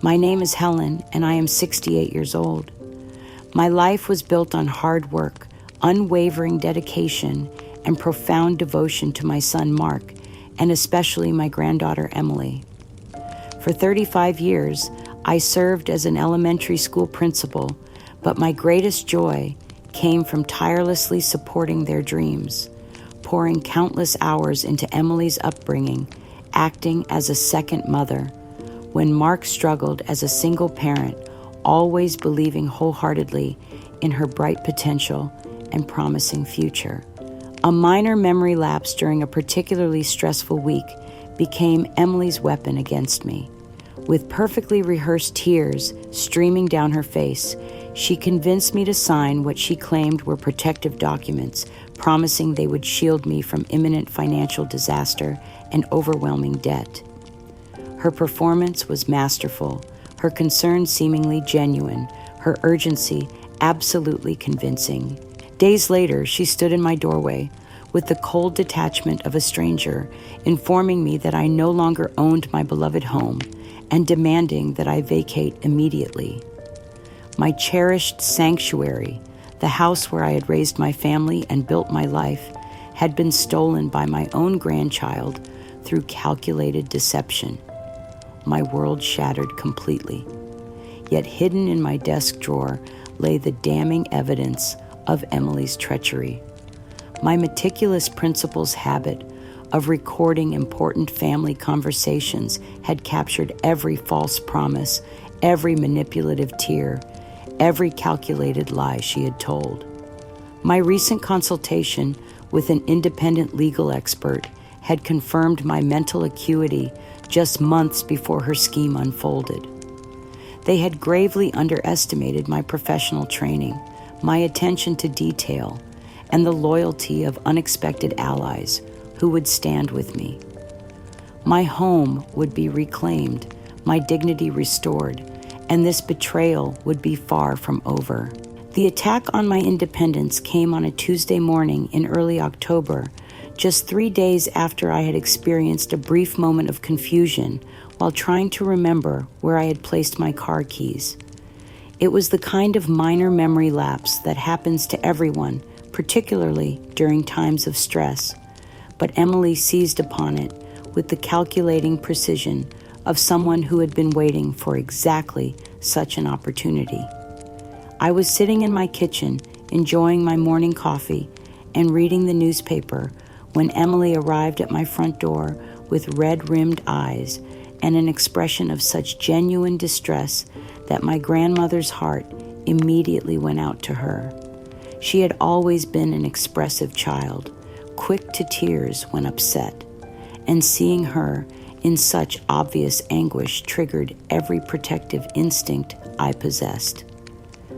My name is Helen, and I am 68 years old. My life was built on hard work, unwavering dedication, and profound devotion to my son Mark, and especially my granddaughter Emily. For 35 years, I served as an elementary school principal, but my greatest joy came from tirelessly supporting their dreams, pouring countless hours into Emily's upbringing, acting as a second mother. When Mark struggled as a single parent, always believing wholeheartedly in her bright potential and promising future. A minor memory lapse during a particularly stressful week became Emily's weapon against me. With perfectly rehearsed tears streaming down her face, she convinced me to sign what she claimed were protective documents, promising they would shield me from imminent financial disaster and overwhelming debt. Her performance was masterful, her concern seemingly genuine, her urgency absolutely convincing. Days later, she stood in my doorway with the cold detachment of a stranger, informing me that I no longer owned my beloved home and demanding that I vacate immediately. My cherished sanctuary, the house where I had raised my family and built my life, had been stolen by my own grandchild through calculated deception. My world shattered completely. Yet hidden in my desk drawer lay the damning evidence of Emily's treachery. My meticulous principal's habit of recording important family conversations had captured every false promise, every manipulative tear, every calculated lie she had told. My recent consultation with an independent legal expert had confirmed my mental acuity just months before her scheme unfolded. They had gravely underestimated my professional training, my attention to detail, and the loyalty of unexpected allies who would stand with me. My home would be reclaimed, my dignity restored, and this betrayal would be far from over. The attack on my independence came on a Tuesday morning in early October, just 3 days after I had experienced a brief moment of confusion while trying to remember where I had placed my car keys. It was the kind of minor memory lapse that happens to everyone, particularly during times of stress, but Emily seized upon it with the calculating precision of someone who had been waiting for exactly such an opportunity. I was sitting in my kitchen, enjoying my morning coffee and reading the newspaper when Emily arrived at my front door with red-rimmed eyes and an expression of such genuine distress that my grandmother's heart immediately went out to her. She had always been an expressive child, quick to tears when upset, and seeing her in such obvious anguish triggered every protective instinct I possessed.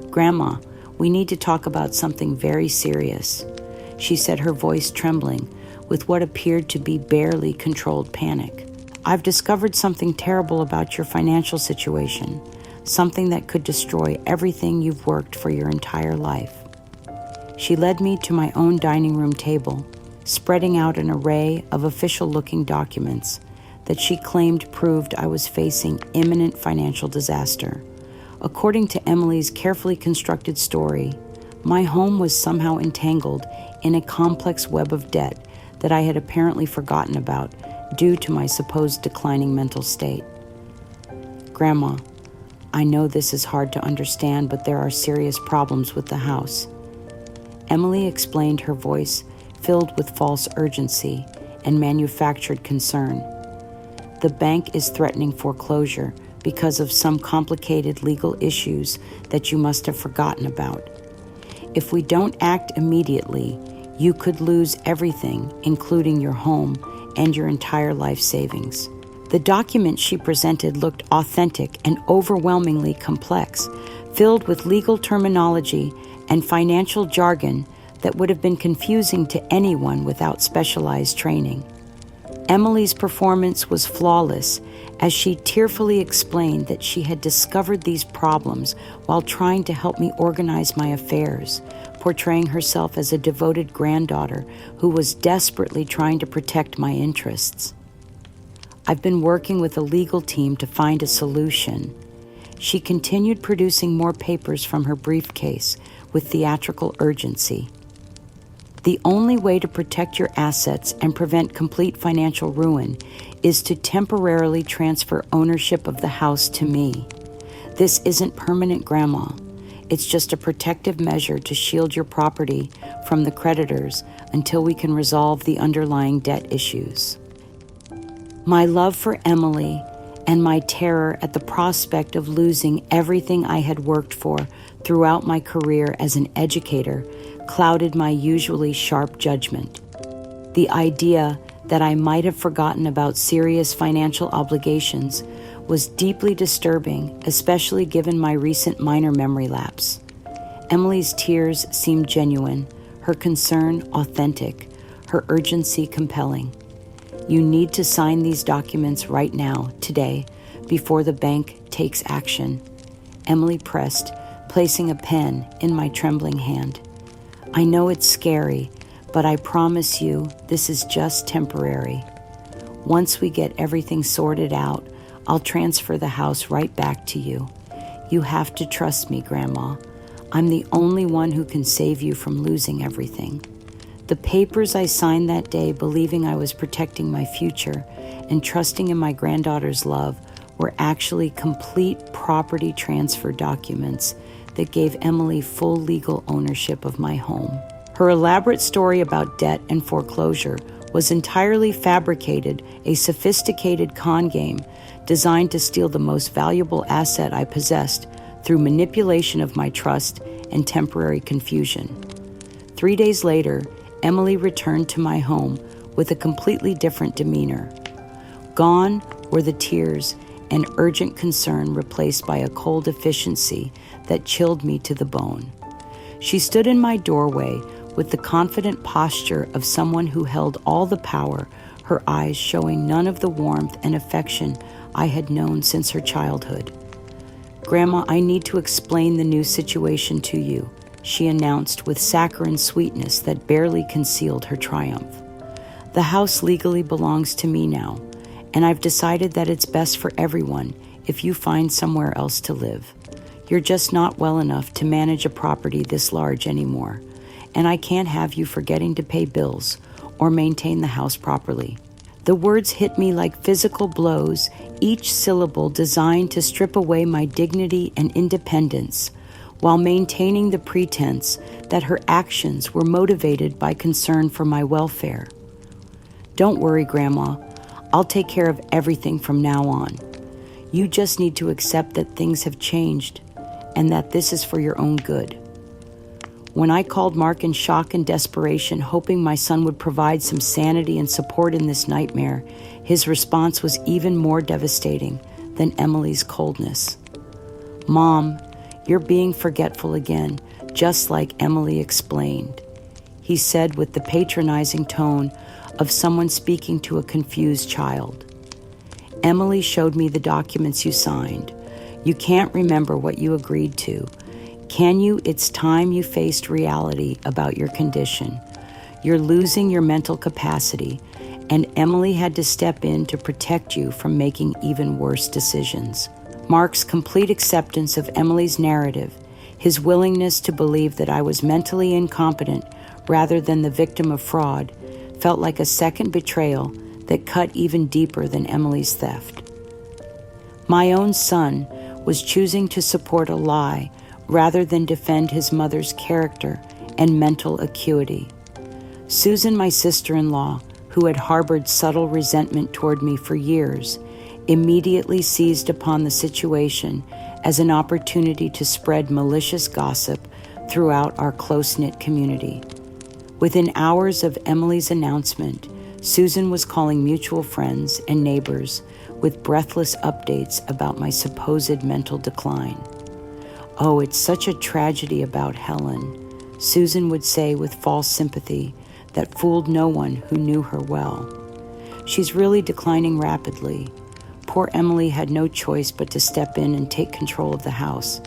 "Grandma, we need to talk about something very serious," she said, her voice trembling with what appeared to be barely controlled panic. "I've discovered something terrible about your financial situation, something that could destroy everything you've worked for your entire life." She led me to my own dining room table, spreading out an array of official-looking documents that she claimed proved I was facing imminent financial disaster. According to Emily's carefully constructed story, my home was somehow entangled in a complex web of debt that I had apparently forgotten about due to my supposed declining mental state. "Grandma, I know this is hard to understand, but there are serious problems with the house." Emily explained, her voice filled with false urgency and manufactured concern. "The bank is threatening foreclosure because of some complicated legal issues that you must have forgotten about. If we don't act immediately, you could lose everything, including your home and your entire life savings." The document she presented looked authentic and overwhelmingly complex, filled with legal terminology and financial jargon that would have been confusing to anyone without specialized training. Emily's performance was flawless as she tearfully explained that she had discovered these problems while trying to help me organize my affairs, portraying herself as a devoted granddaughter who was desperately trying to protect my interests. I've been working with a legal team to find a solution. She continued producing more papers from her briefcase with theatrical urgency. The only way to protect your assets and prevent complete financial ruin is to temporarily transfer ownership of the house to me. This isn't permanent, Grandma. It's just a protective measure to shield your property from the creditors until we can resolve the underlying debt issues. My love for Emily and my terror at the prospect of losing everything I had worked for throughout my career as an educator clouded my usually sharp judgment. The idea that I might have forgotten about serious financial obligations was deeply disturbing, especially given my recent minor memory lapse. Emily's tears seemed genuine, her concern authentic, her urgency compelling. You need to sign these documents right now, today, before the bank takes action. Emily pressed, placing a pen in my trembling hand. I know it's scary, but I promise you this is just temporary. Once we get everything sorted out, I'll transfer the house right back to you. You have to trust me, Grandma. I'm the only one who can save you from losing everything. The papers I signed that day, believing I was protecting my future and trusting in my granddaughter's love, were actually complete property transfer documents that gave Emily full legal ownership of my home. Her elaborate story about debt and foreclosure was entirely fabricated, a sophisticated con game designed to steal the most valuable asset I possessed through manipulation of my trust and temporary confusion. 3 days later, Emily returned to my home with a completely different demeanor. Gone were the tears and urgent concern, replaced by a cold efficiency that chilled me to the bone. She stood in my doorway with the confident posture of someone who held all the power, her eyes showing none of the warmth and affection I had known since her childhood. Grandma, I need to explain the new situation to you, she announced with saccharine sweetness that barely concealed her triumph. The house legally belongs to me now, and I've decided that it's best for everyone if you find somewhere else to live. You're just not well enough to manage a property this large anymore, and I can't have you forgetting to pay bills or maintain the house properly. The words hit me like physical blows, each syllable designed to strip away my dignity and independence, while maintaining the pretense that her actions were motivated by concern for my welfare. Don't worry, Grandma. I'll take care of everything from now on. You just need to accept that things have changed and that this is for your own good. When I called Mark in shock and desperation, hoping my son would provide some sanity and support in this nightmare, his response was even more devastating than Emily's coldness. Mom, you're being forgetful again, just like Emily explained, he said with the patronizing tone of someone speaking to a confused child. Emily showed me the documents you signed. You can't remember what you agreed to. Can you? It's time you faced reality about your condition. You're losing your mental capacity, and Emily had to step in to protect you from making even worse decisions. Mark's complete acceptance of Emily's narrative, his willingness to believe that I was mentally incompetent rather than the victim of fraud, felt like a second betrayal that cut even deeper than Emily's theft. My own son was choosing to support a lie rather than defend his mother's character and mental acuity. Susan, my sister-in-law, who had harbored subtle resentment toward me for years, immediately seized upon the situation as an opportunity to spread malicious gossip throughout our close-knit community. Within hours of Emily's announcement, Susan was calling mutual friends and neighbors with breathless updates about my supposed mental decline. Oh, it's such a tragedy about Helen, Susan would say with false sympathy that fooled no one who knew her well. She's really declining rapidly. Poor Emily had no choice but to step in and take control of the house.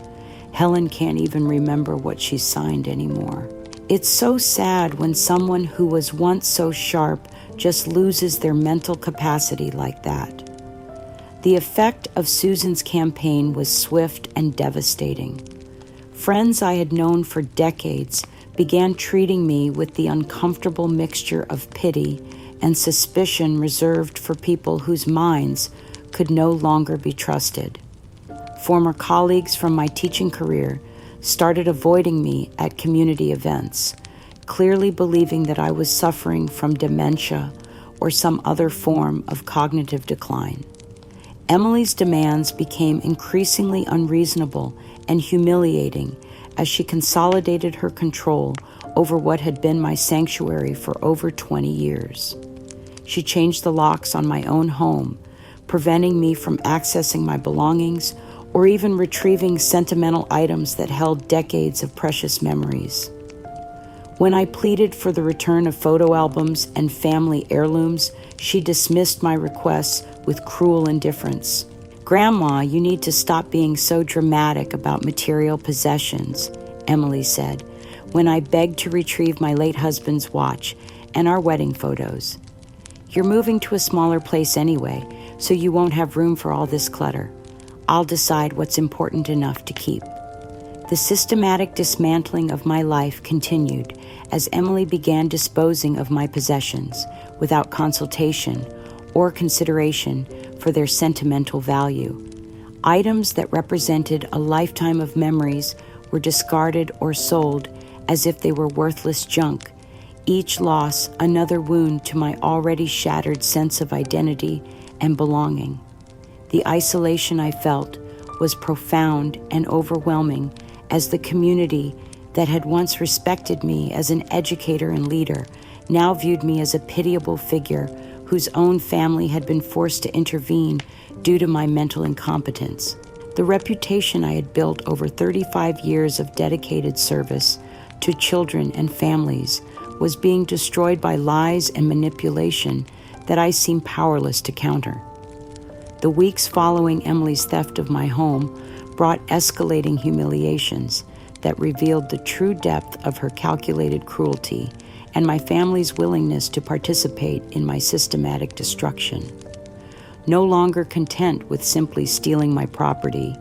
Helen can't even remember what she signed anymore. It's so sad when someone who was once so sharp just loses their mental capacity like that. The effect of Susan's campaign was swift and devastating. Friends I had known for decades began treating me with the uncomfortable mixture of pity and suspicion reserved for people whose minds could no longer be trusted. Former colleagues from my teaching career started avoiding me at community events, clearly believing that I was suffering from dementia or some other form of cognitive decline. Emily's demands became increasingly unreasonable and humiliating as she consolidated her control over what had been my sanctuary for over 20 years. She changed the locks on my own home, preventing me from accessing my belongings or even retrieving sentimental items that held decades of precious memories. When I pleaded for the return of photo albums and family heirlooms, she dismissed my requests with cruel indifference. "Grandma, you need to stop being so dramatic about material possessions," Emily said, when I begged to retrieve my late husband's watch and our wedding photos. "You're moving to a smaller place anyway, so you won't have room for all this clutter. I'll decide what's important enough to keep." The systematic dismantling of my life continued as Emily began disposing of my possessions without consultation or consideration for their sentimental value. Items that represented a lifetime of memories were discarded or sold as if they were worthless junk, each loss another wound to my already shattered sense of identity and belonging. The isolation I felt was profound and overwhelming as the community that had once respected me as an educator and leader now viewed me as a pitiable figure whose own family had been forced to intervene due to my mental incompetence. The reputation I had built over 35 years of dedicated service to children and families was being destroyed by lies and manipulation that I seemed powerless to counter. The weeks following Emily's theft of my home brought escalating humiliations that revealed the true depth of her calculated cruelty and my family's willingness to participate in my systematic destruction. No longer content with simply stealing my property,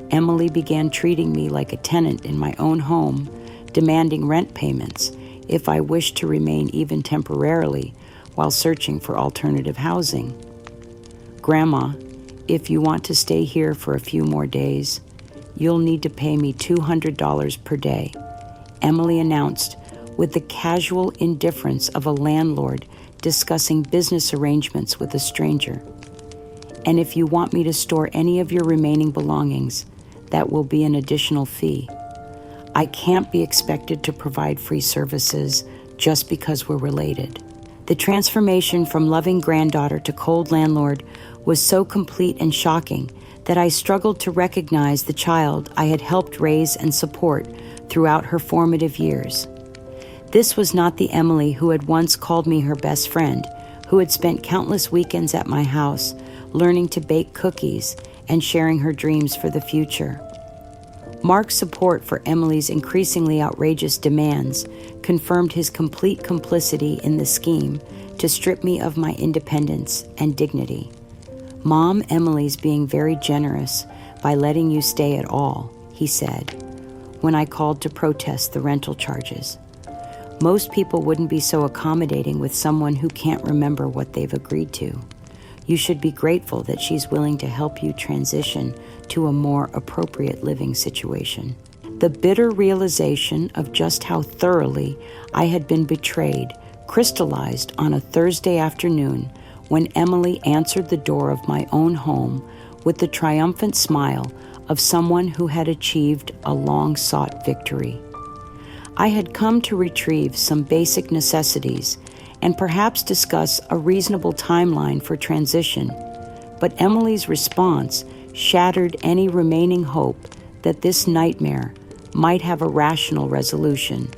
Emily began treating me like a tenant in my own home, demanding rent payments if I wished to remain even temporarily while searching for alternative housing. "Grandma, if you want to stay here for a few more days, you'll need to pay me $200 per day," Emily announced with the casual indifference of a landlord discussing business arrangements with a stranger. "And if you want me to store any of your remaining belongings, that will be an additional fee. I can't be expected to provide free services just because we're related." The transformation from loving granddaughter to cold landlord was so complete and shocking that I struggled to recognize the child I had helped raise and support throughout her formative years. This was not the Emily who had once called me her best friend, who had spent countless weekends at my house, learning to bake cookies and sharing her dreams for the future. Mark's support for Emily's increasingly outrageous demands confirmed his complete complicity in the scheme to strip me of my independence and dignity. "Mom, Emily's being very generous by letting you stay at all," he said, when I called to protest the rental charges. "Most people wouldn't be so accommodating with someone who can't remember what they've agreed to. You should be grateful that she's willing to help you transition to a more appropriate living situation." The bitter realization of just how thoroughly I had been betrayed crystallized on a Thursday afternoon when Emily answered the door of my own home with the triumphant smile of someone who had achieved a long-sought victory. I had come to retrieve some basic necessities and perhaps discuss a reasonable timeline for transition, but Emily's response shattered any remaining hope that this nightmare might have a rational resolution.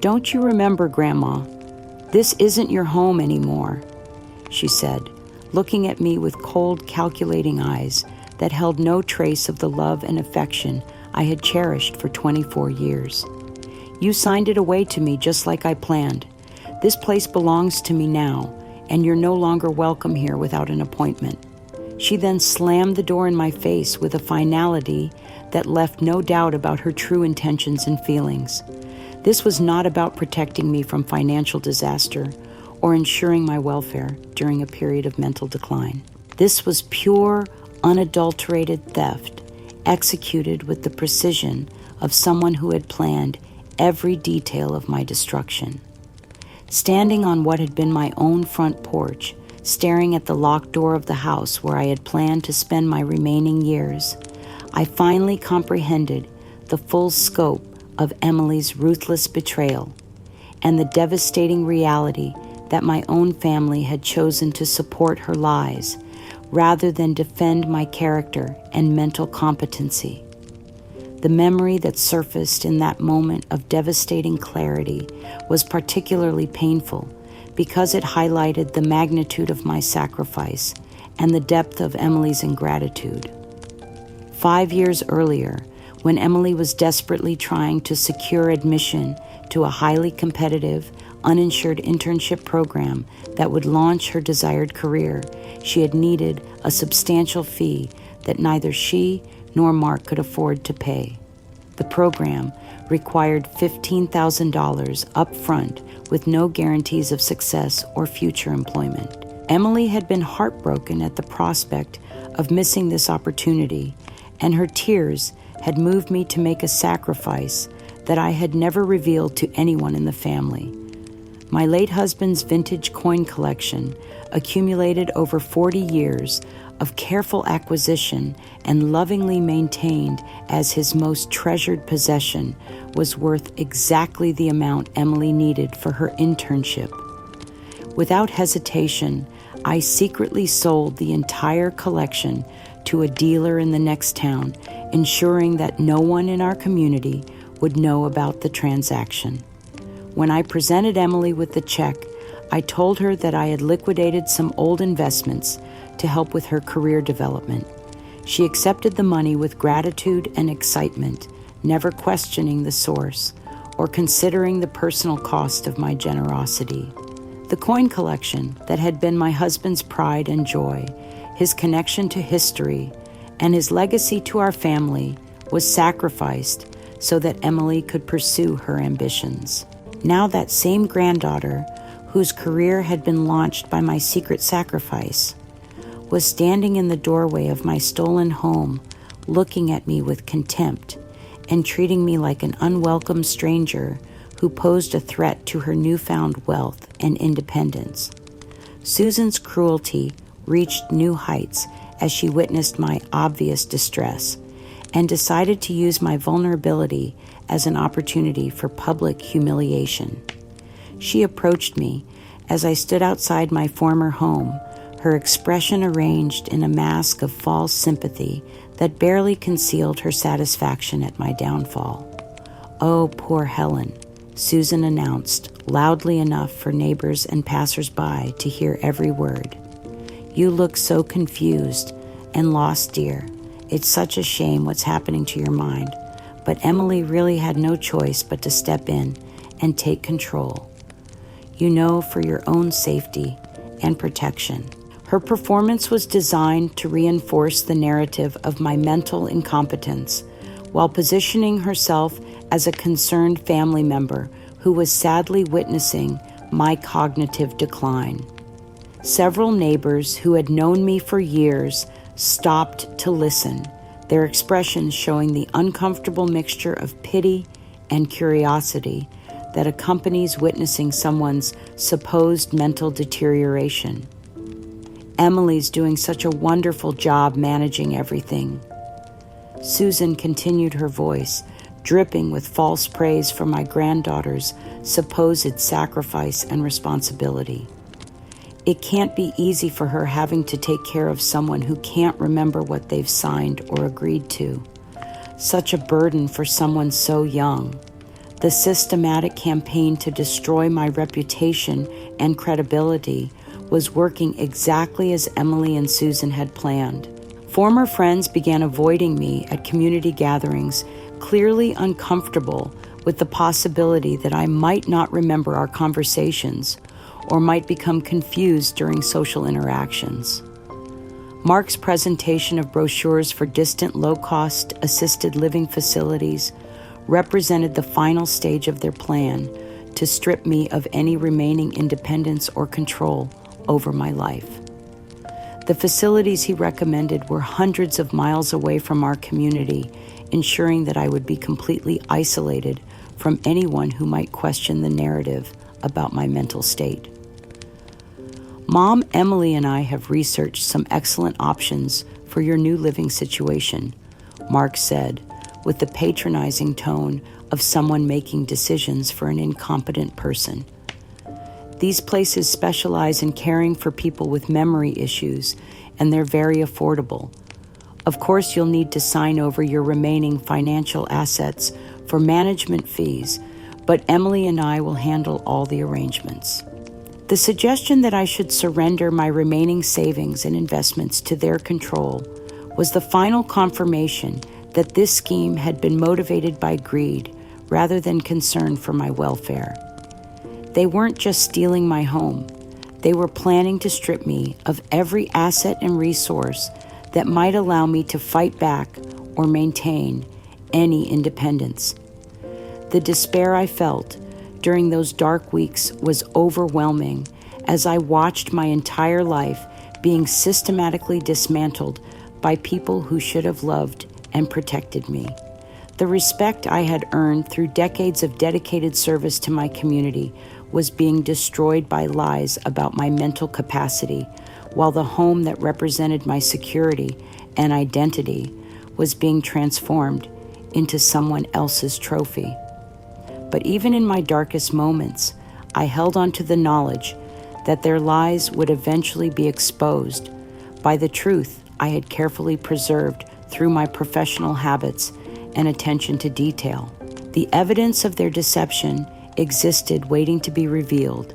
"Don't you remember, Grandma? This isn't your home anymore," she said, looking at me with cold, calculating eyes that held no trace of the love and affection I had cherished for 24 years. "You signed it away to me just like I planned. This place belongs to me now, and you're no longer welcome here without an appointment. She then slammed the door in my face with a finality that left no doubt about her true intentions and feelings. This was not about protecting me from financial disaster or ensuring my welfare during a period of mental decline. This was pure, unadulterated theft, executed with the precision of someone who had planned every detail of my destruction. Standing on what had been my own front porch, staring at the locked door of the house where I had planned to spend my remaining years, I finally comprehended the full scope of Emily's ruthless betrayal and the devastating reality that my own family had chosen to support her lies rather than defend my character and mental competency. The memory that surfaced in that moment of devastating clarity was particularly painful because it highlighted the magnitude of my sacrifice and the depth of Emily's ingratitude. 5 years earlier, when Emily was desperately trying to secure admission to a highly competitive, uninsured internship program that would launch her desired career, she had needed a substantial fee that neither she nor Mark could afford to pay. The program required $15,000 up front with no guarantees of success or future employment. Emily had been heartbroken at the prospect of missing this opportunity, and her tears had moved me to make a sacrifice that I had never revealed to anyone in the family. My late husband's vintage coin collection, accumulated over 40 years of careful acquisition and lovingly maintained as his most treasured possession, was worth exactly the amount Emily needed for her internship. Without hesitation, I secretly sold the entire collection to a dealer in the next town, ensuring that no one in our community would know about the transaction. When I presented Emily with the check, I told her that I had liquidated some old investments to help with her career development. She accepted the money with gratitude and excitement, never questioning the source or considering the personal cost of my generosity. The coin collection that had been my husband's pride and joy, his connection to history, and his legacy to our family was sacrificed so that Emily could pursue her ambitions. Now that same granddaughter, whose career had been launched by my secret sacrifice, was standing in the doorway of my stolen home, looking at me with contempt and treating me like an unwelcome stranger who posed a threat to her newfound wealth and independence. Susan's cruelty reached new heights as she witnessed my obvious distress and decided to use my vulnerability as an opportunity for public humiliation. She approached me as I stood outside my former home, her expression arranged in a mask of false sympathy that barely concealed her satisfaction at my downfall. "Oh, poor Helen," Susan announced, loudly enough for neighbors and passers-by to hear every word. "You look so confused and lost, dear. It's such a shame what's happening to your mind." But Emily really had no choice but to step in and take control. "You know, for your own safety and protection." Her performance was designed to reinforce the narrative of my mental incompetence while positioning herself as a concerned family member who was sadly witnessing my cognitive decline. Several neighbors who had known me for years stopped to listen, their expressions showing the uncomfortable mixture of pity and curiosity that accompanies witnessing someone's supposed mental deterioration. "Emily's doing such a wonderful job managing everything." Susan continued her voice, dripping with false praise for my granddaughter's supposed sacrifice and responsibility. "It can't be easy for her having to take care of someone who can't remember what they've signed or agreed to. Such a burden for someone so young. The systematic campaign to destroy my reputation and credibility was working exactly as Emily and Susan had planned. Former friends began avoiding me at community gatherings, clearly uncomfortable with the possibility that I might not remember our conversations or might become confused during social interactions. Mark's presentation of brochures for distant low-cost assisted living facilities represented the final stage of their plan to strip me of any remaining independence or control over my life. The facilities he recommended were hundreds of miles away from our community, ensuring that I would be completely isolated from anyone who might question the narrative about my mental state. Mom, Emily, and I have researched some excellent options for your new living situation, Mark said, with the patronizing tone of someone making decisions for an incompetent person. These places specialize in caring for people with memory issues, and they're very affordable. Of course, you'll need to sign over your remaining financial assets for management fees, but Emily and I will handle all the arrangements. The suggestion that I should surrender my remaining savings and investments to their control was the final confirmation that this scheme had been motivated by greed rather than concern for my welfare. They weren't just stealing my home. They were planning to strip me of every asset and resource that might allow me to fight back or maintain any independence. The despair I felt during those dark weeks was overwhelming as I watched my entire life being systematically dismantled by people who should have loved and protected me. The respect I had earned through decades of dedicated service to my community was being destroyed by lies about my mental capacity, while the home that represented my security and identity was being transformed into someone else's trophy. But even in my darkest moments, I held on to the knowledge that their lies would eventually be exposed by the truth I had carefully preserved through my professional habits and attention to detail. The evidence of their deception existed waiting to be revealed,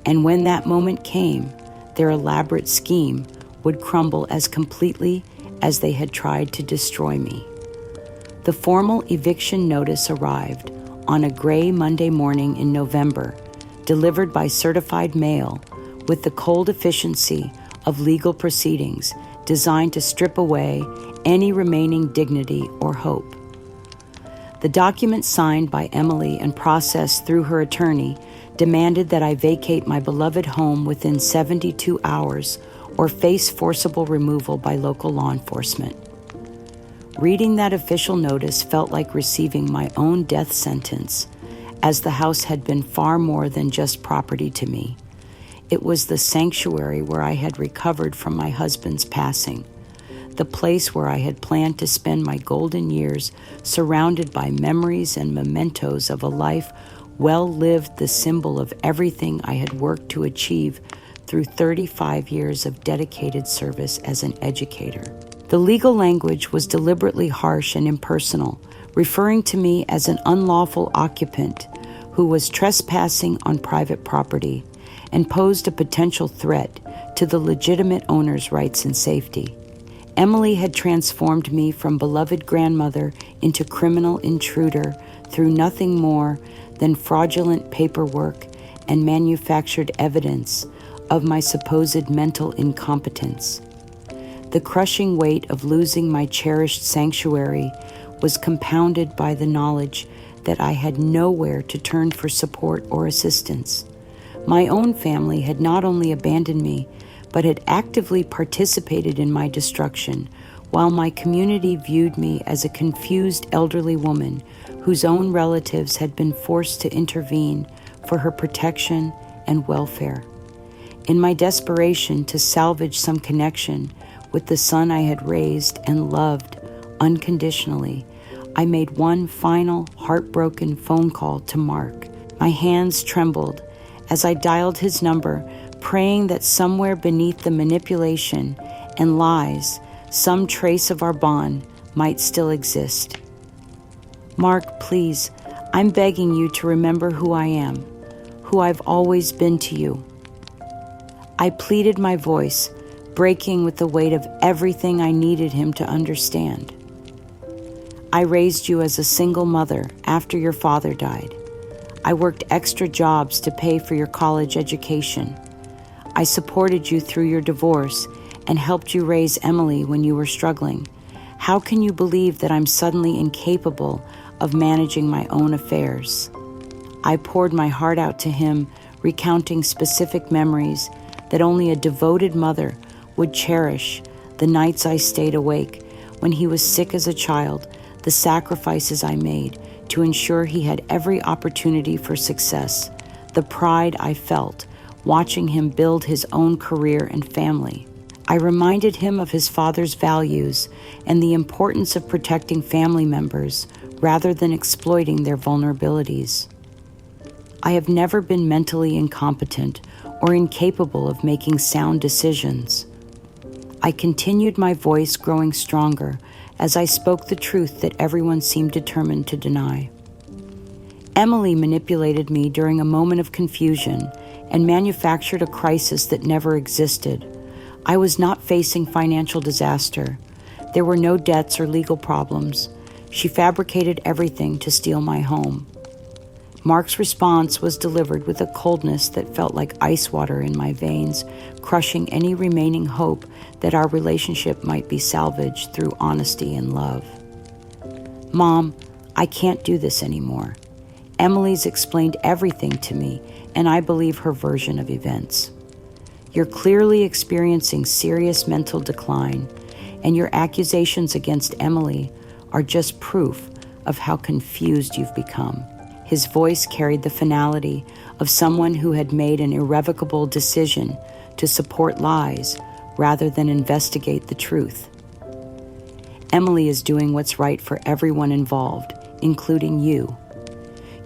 and when that moment came, their elaborate scheme would crumble as completely as they had tried to destroy me. The formal eviction notice arrived on a gray Monday morning in November, delivered by certified mail with the cold efficiency of legal proceedings designed to strip away any remaining dignity or hope. The document signed by Emily and processed through her attorney demanded that I vacate my beloved home within 72 hours or face forcible removal by local law enforcement. Reading that official notice felt like receiving my own death sentence, as the house had been far more than just property to me. It was the sanctuary where I had recovered from my husband's passing, the place where I had planned to spend my golden years surrounded by memories and mementos of a life well lived, the symbol of everything I had worked to achieve through 35 years of dedicated service as an educator. The legal language was deliberately harsh and impersonal, referring to me as an unlawful occupant who was trespassing on private property and posed a potential threat to the legitimate owner's rights and safety. Emily had transformed me from beloved grandmother into criminal intruder through nothing more than fraudulent paperwork and manufactured evidence of my supposed mental incompetence. The crushing weight of losing my cherished sanctuary was compounded by the knowledge that I had nowhere to turn for support or assistance. My own family had not only abandoned me, but had actively participated in my destruction, while my community viewed me as a confused elderly woman whose own relatives had been forced to intervene for her protection and welfare. In my desperation to salvage some connection with the son I had raised and loved unconditionally, I made one final heartbroken phone call to Mark. My hands trembled as I dialed his number, praying that somewhere beneath the manipulation and lies, some trace of our bond might still exist. Mark, please, I'm begging you to remember who I am, who I've always been to you. I pleaded, my voice breaking with the weight of everything I needed him to understand. I raised you as a single mother after your father died. I worked extra jobs to pay for your college education. I supported you through your divorce and helped you raise Emily when you were struggling. How can you believe that I'm suddenly incapable of managing my own affairs? I poured my heart out to him, recounting specific memories that only a devoted mother would cherish, the nights I stayed awake, when he was sick as a child, the sacrifices I made to ensure he had every opportunity for success, the pride I felt watching him build his own career and family. I reminded him of his father's values and the importance of protecting family members rather than exploiting their vulnerabilities. I have never been mentally incompetent or incapable of making sound decisions. I continued, my voice growing stronger as I spoke the truth that everyone seemed determined to deny. Emily manipulated me during a moment of confusion and manufactured a crisis that never existed. I was not facing financial disaster. There were no debts or legal problems. She fabricated everything to steal my home. Mark's response was delivered with a coldness that felt like ice water in my veins, crushing any remaining hope that our relationship might be salvaged through honesty and love. Mom, I can't do this anymore. Emily's explained everything to me, and I believe her version of events. You're clearly experiencing serious mental decline, and your accusations against Emily are just proof of how confused you've become. His voice carried the finality of someone who had made an irrevocable decision to support lies rather than investigate the truth. Emily is doing what's right for everyone involved, including you.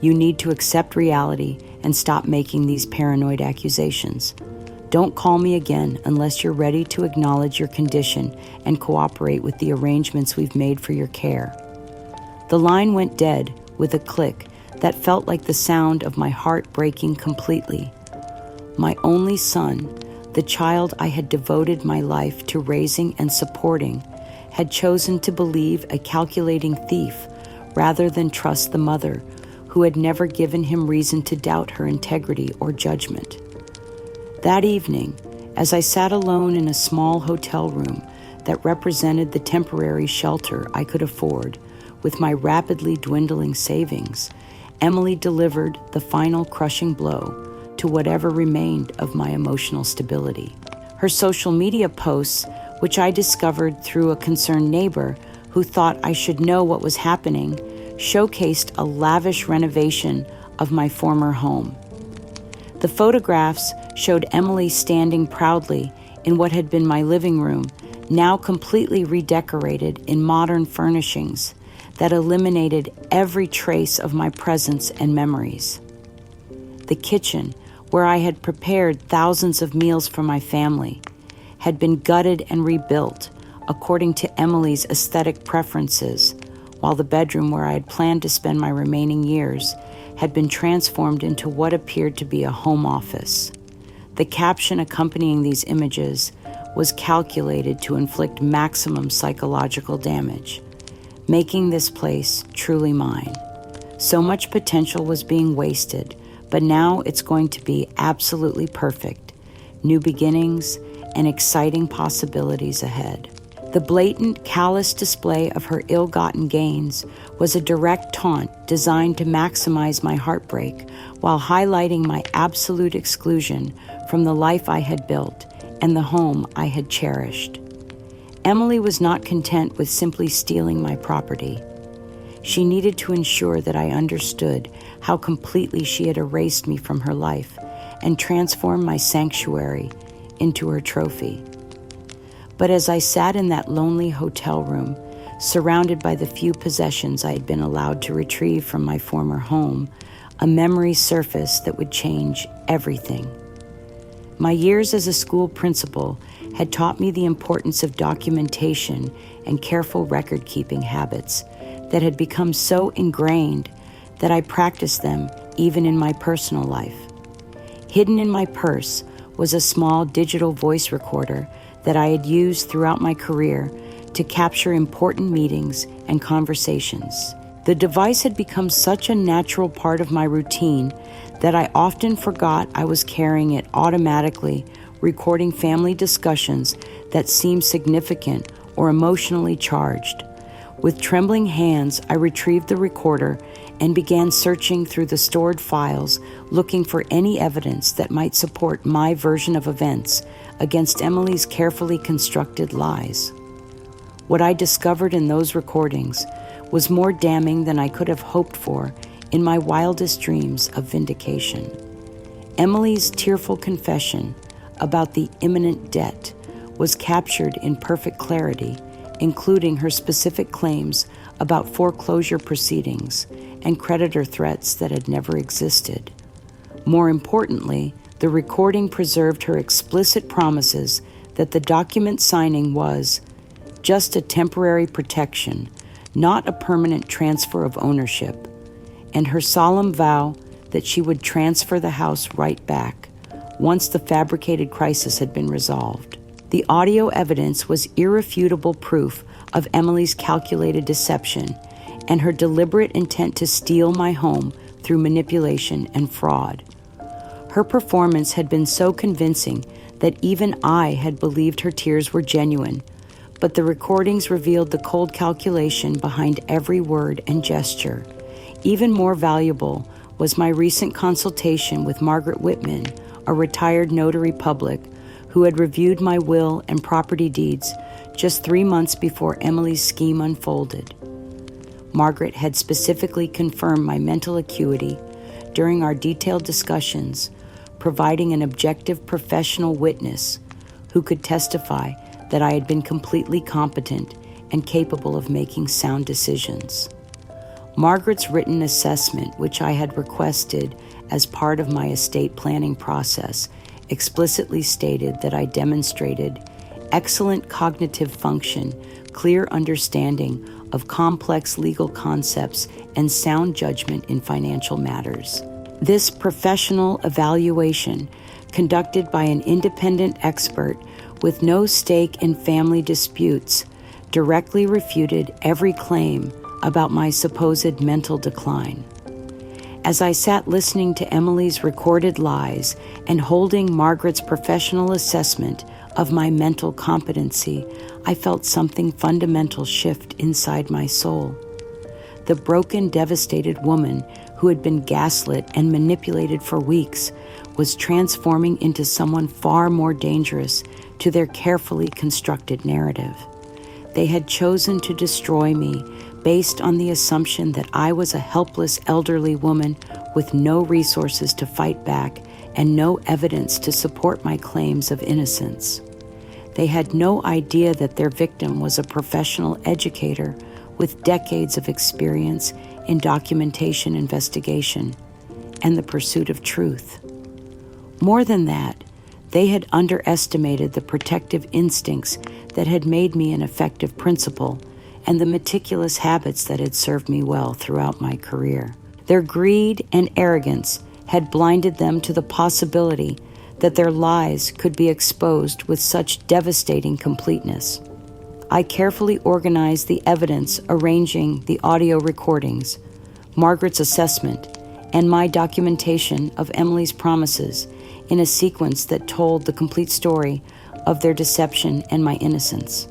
You need to accept reality and stop making these paranoid accusations. Don't call me again unless you're ready to acknowledge your condition and cooperate with the arrangements we've made for your care. The line went dead with a click that felt like the sound of my heart breaking completely. My only son, the child I had devoted my life to raising and supporting, had chosen to believe a calculating thief rather than trust the mother who had never given him reason to doubt her integrity or judgment. That evening, as I sat alone in a small hotel room that represented the temporary shelter I could afford with my rapidly dwindling savings, Emily delivered the final crushing blow to whatever remained of my emotional stability. Her social media posts, which I discovered through a concerned neighbor who thought I should know what was happening, showcased a lavish renovation of my former home. The photographs showed Emily standing proudly in what had been my living room, now completely redecorated in modern furnishings that eliminated every trace of my presence and memories. The kitchen, where I had prepared thousands of meals for my family, had been gutted and rebuilt according to Emily's aesthetic preferences, while the bedroom where I had planned to spend my remaining years had been transformed into what appeared to be a home office. The caption accompanying these images was calculated to inflict maximum psychological damage, making this place truly mine. So much potential was being wasted, but now it's going to be absolutely perfect. New beginnings and exciting possibilities ahead. The blatant, callous display of her ill-gotten gains was a direct taunt designed to maximize my heartbreak while highlighting my absolute exclusion from the life I had built and the home I had cherished. Emily was not content with simply stealing my property. She needed to ensure that I understood how completely she had erased me from her life and transformed my sanctuary into her trophy. But as I sat in that lonely hotel room, surrounded by the few possessions I had been allowed to retrieve from my former home, a memory surfaced that would change everything. My years as a school principal had taught me the importance of documentation and careful record-keeping habits that had become so ingrained that I practiced them even in my personal life. Hidden in my purse was a small digital voice recorder that I had used throughout my career to capture important meetings and conversations. The device had become such a natural part of my routine that I often forgot I was carrying it automatically recording family discussions that seemed significant or emotionally charged. With trembling hands, I retrieved the recorder and began searching through the stored files, looking for any evidence that might support my version of events against Emily's carefully constructed lies. What I discovered in those recordings was more damning than I could have hoped for in my wildest dreams of vindication. Emily's tearful confession about the imminent debt was captured in perfect clarity, including her specific claims about foreclosure proceedings and creditor threats that had never existed. More importantly, the recording preserved her explicit promises that the document signing was just a temporary protection, not a permanent transfer of ownership, and her solemn vow that she would transfer the house right back once the fabricated crisis had been resolved. The audio evidence was irrefutable proof of Emily's calculated deception and her deliberate intent to steal my home through manipulation and fraud. Her performance had been so convincing that even I had believed her tears were genuine, but the recordings revealed the cold calculation behind every word and gesture. Even more valuable was my recent consultation with Margaret Whitman, a retired notary public who had reviewed my will and property deeds just 3 months before Emily's scheme unfolded. Margaret had specifically confirmed my mental acuity during our detailed discussions, providing an objective professional witness who could testify that I had been completely competent and capable of making sound decisions. Margaret's written assessment, which I had requested as part of my estate planning process, explicitly stated that I demonstrated excellent cognitive function, clear understanding of complex legal concepts, and sound judgment in financial matters. This professional evaluation, conducted by an independent expert with no stake in family disputes, directly refuted every claim about my supposed mental decline. As I sat listening to Emily's recorded lies and holding Margaret's professional assessment of my mental competency, I felt something fundamental shift inside my soul. The broken, devastated woman who had been gaslit and manipulated for weeks was transforming into someone far more dangerous to their carefully constructed narrative. They had chosen to destroy me based on the assumption that I was a helpless elderly woman with no resources to fight back and no evidence to support my claims of innocence. They had no idea that their victim was a professional educator with decades of experience in documentation investigation and the pursuit of truth. More than that, they had underestimated the protective instincts that had made me an effective principal and the meticulous habits that had served me well throughout my career. Their greed and arrogance had blinded them to the possibility that their lies could be exposed with such devastating completeness. I carefully organized the evidence, arranging the audio recordings, Margaret's assessment, and my documentation of Emily's promises in a sequence that told the complete story of their deception and my innocence.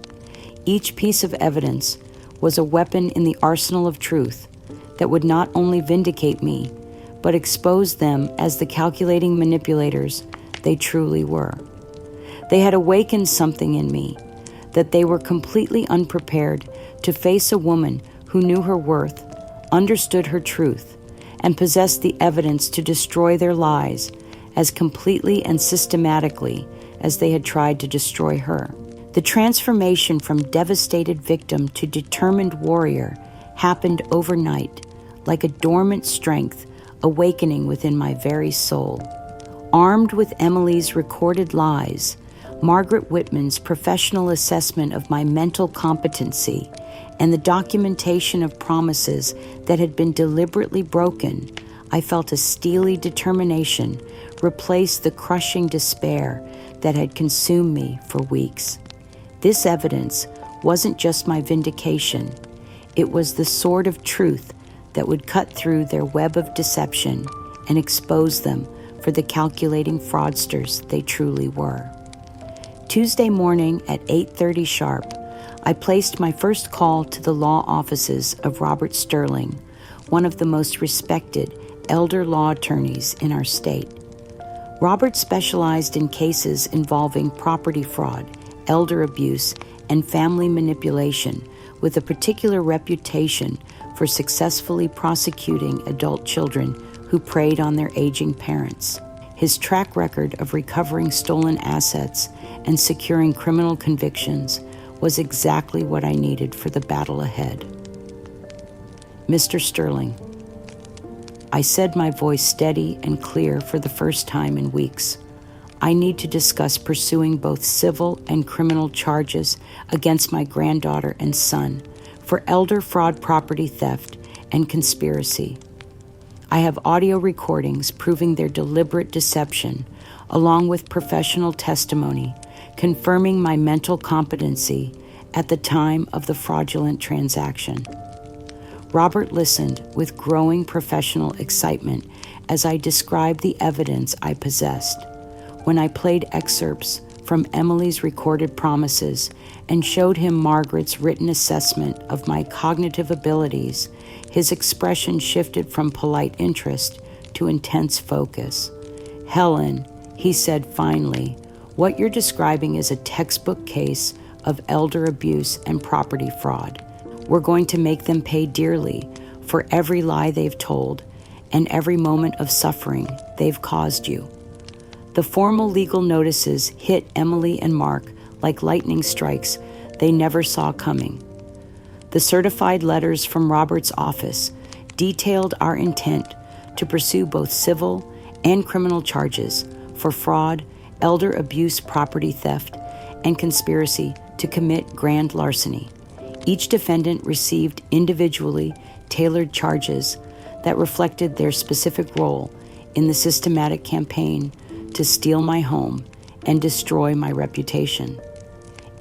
Each piece of evidence was a weapon in the arsenal of truth that would not only vindicate me, but expose them as the calculating manipulators they truly were. They had awakened something in me, that they were completely unprepared to face a woman who knew her worth, understood her truth, and possessed the evidence to destroy their lies as completely and systematically as they had tried to destroy her. The transformation from devastated victim to determined warrior happened overnight, like a dormant strength awakening within my very soul. Armed with Emily's recorded lies, Margaret Whitman's professional assessment of my mental competency, and the documentation of promises that had been deliberately broken, I felt a steely determination replace the crushing despair that had consumed me for weeks. This evidence wasn't just my vindication. It was the sword of truth that would cut through their web of deception and expose them for the calculating fraudsters they truly were. Tuesday morning at 8:30 sharp, I placed my first call to the law offices of Robert Sterling, one of the most respected elder law attorneys in our state. Robert specialized in cases involving property fraud, elder abuse, and family manipulation, with a particular reputation for successfully prosecuting adult children who preyed on their aging parents. His track record of recovering stolen assets and securing criminal convictions was exactly what I needed for the battle ahead. Mr. Sterling, I said, my voice steady and clear for the first time in weeks. I need to discuss pursuing both civil and criminal charges against my granddaughter and son for elder fraud, property theft, and conspiracy. I have audio recordings proving their deliberate deception, along with professional testimony confirming my mental competency at the time of the fraudulent transaction. Robert listened with growing professional excitement as I described the evidence I possessed. When I played excerpts from Emily's recorded promises and showed him Margaret's written assessment of my cognitive abilities, his expression shifted from polite interest to intense focus. "Helen," he said finally, "what you're describing is a textbook case of elder abuse and property fraud. We're going to make them pay dearly for every lie they've told and every moment of suffering they've caused you." The formal legal notices hit Emily and Mark like lightning strikes they never saw coming. The certified letters from Robert's office detailed our intent to pursue both civil and criminal charges for fraud, elder abuse, property theft, and conspiracy to commit grand larceny. Each defendant received individually tailored charges that reflected their specific role in the systematic campaign to steal my home and destroy my reputation.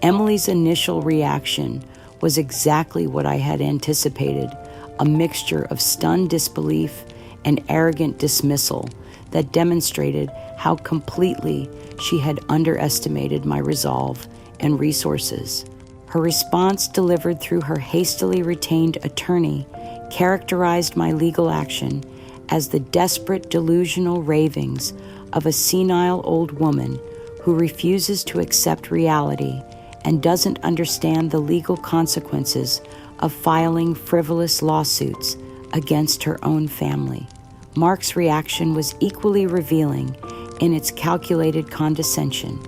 Emily's initial reaction was exactly what I had anticipated, a mixture of stunned disbelief and arrogant dismissal that demonstrated how completely she had underestimated my resolve and resources. Her response, delivered through her hastily retained attorney, characterized my legal action as the desperate delusional ravings of a senile old woman who refuses to accept reality and doesn't understand the legal consequences of filing frivolous lawsuits against her own family. Mark's reaction was equally revealing in its calculated condescension.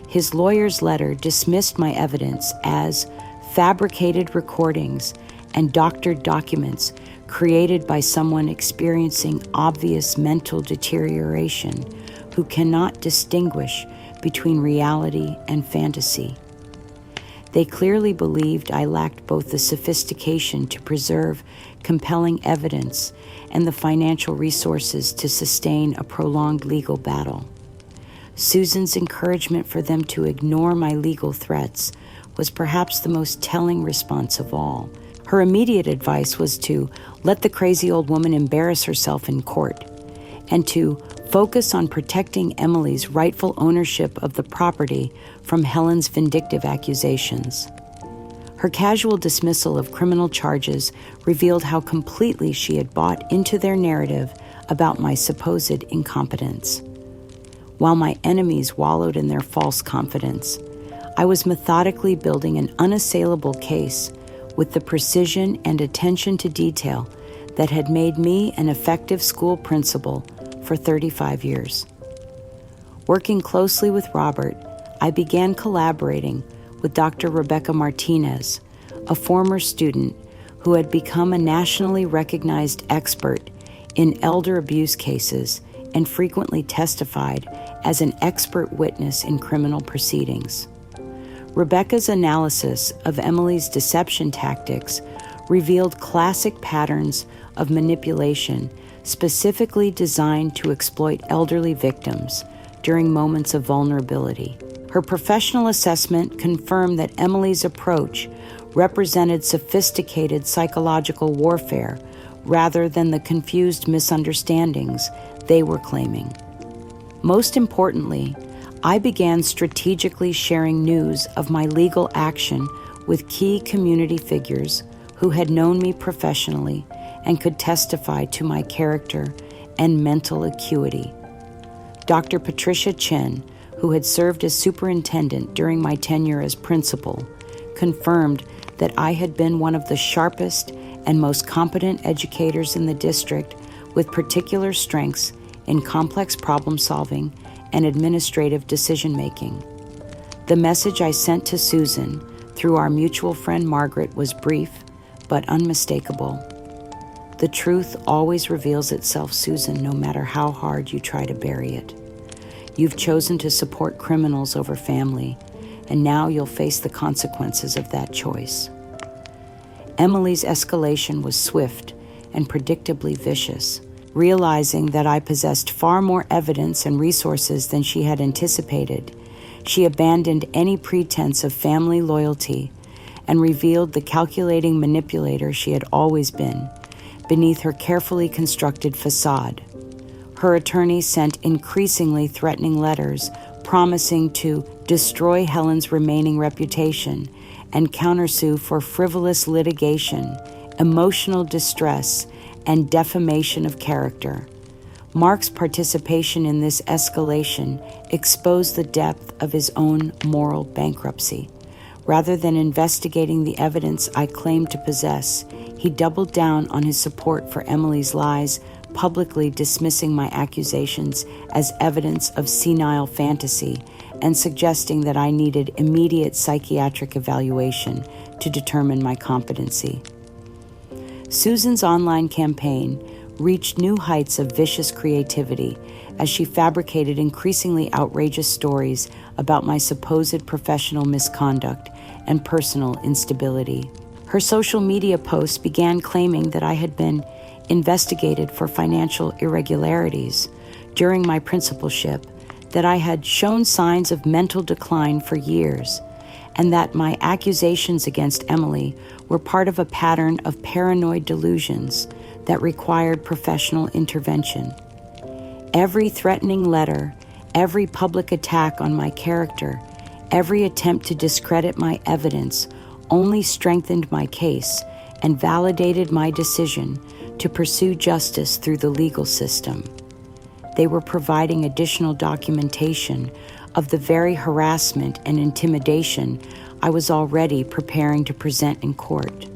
His lawyer's letter dismissed my evidence as fabricated recordings and doctored documents created by someone experiencing obvious mental deterioration who cannot distinguish between reality and fantasy. They clearly believed I lacked both the sophistication to preserve compelling evidence and the financial resources to sustain a prolonged legal battle. Susan's encouragement for them to ignore my legal threats was perhaps the most telling response of all. Her immediate advice was to let the crazy old woman embarrass herself in court and to focus on protecting Emily's rightful ownership of the property from Helen's vindictive accusations. Her casual dismissal of criminal charges revealed how completely she had bought into their narrative about my supposed incompetence. While my enemies wallowed in their false confidence, I was methodically building an unassailable case with the precision and attention to detail that had made me an effective school principal for 35 years. Working closely with Robert, I began collaborating with Dr. Rebecca Martinez, a former student who had become a nationally recognized expert in elder abuse cases and frequently testified as an expert witness in criminal proceedings. Rebecca's analysis of Emily's deception tactics revealed classic patterns of manipulation specifically designed to exploit elderly victims during moments of vulnerability. Her professional assessment confirmed that Emily's approach represented sophisticated psychological warfare rather than the confused misunderstandings they were claiming. Most importantly, I began strategically sharing news of my legal action with key community figures who had known me professionally and could testify to my character and mental acuity. Dr. Patricia Chen, who had served as superintendent during my tenure as principal, confirmed that I had been one of the sharpest and most competent educators in the district, with particular strengths in complex problem solving and administrative decision-making. The message I sent to Susan through our mutual friend Margaret was brief but unmistakable. The truth always reveals itself, Susan, no matter how hard you try to bury it. You've chosen to support criminals over family, and now you'll face the consequences of that choice. Emily's escalation was swift and predictably vicious. Realizing that I possessed far more evidence and resources than she had anticipated, she abandoned any pretense of family loyalty and revealed the calculating manipulator she had always been beneath her carefully constructed facade. Her attorney sent increasingly threatening letters promising to destroy Helen's remaining reputation and countersue for frivolous litigation, emotional distress, and defamation of character. Mark's participation in this escalation exposed the depth of his own moral bankruptcy. Rather than investigating the evidence I claimed to possess, he doubled down on his support for Emily's lies, publicly dismissing my accusations as evidence of senile fantasy and suggesting that I needed immediate psychiatric evaluation to determine my competency. Susan's online campaign reached new heights of vicious creativity as she fabricated increasingly outrageous stories about my supposed professional misconduct and personal instability. Her social media posts began claiming that I had been investigated for financial irregularities during my principalship, that I had shown signs of mental decline for years, and that my accusations against Emily were part of a pattern of paranoid delusions that required professional intervention. Every threatening letter, every public attack on my character, every attempt to discredit my evidence only strengthened my case and validated my decision to pursue justice through the legal system. They were providing additional documentation of the very harassment and intimidation I was already preparing to present in court.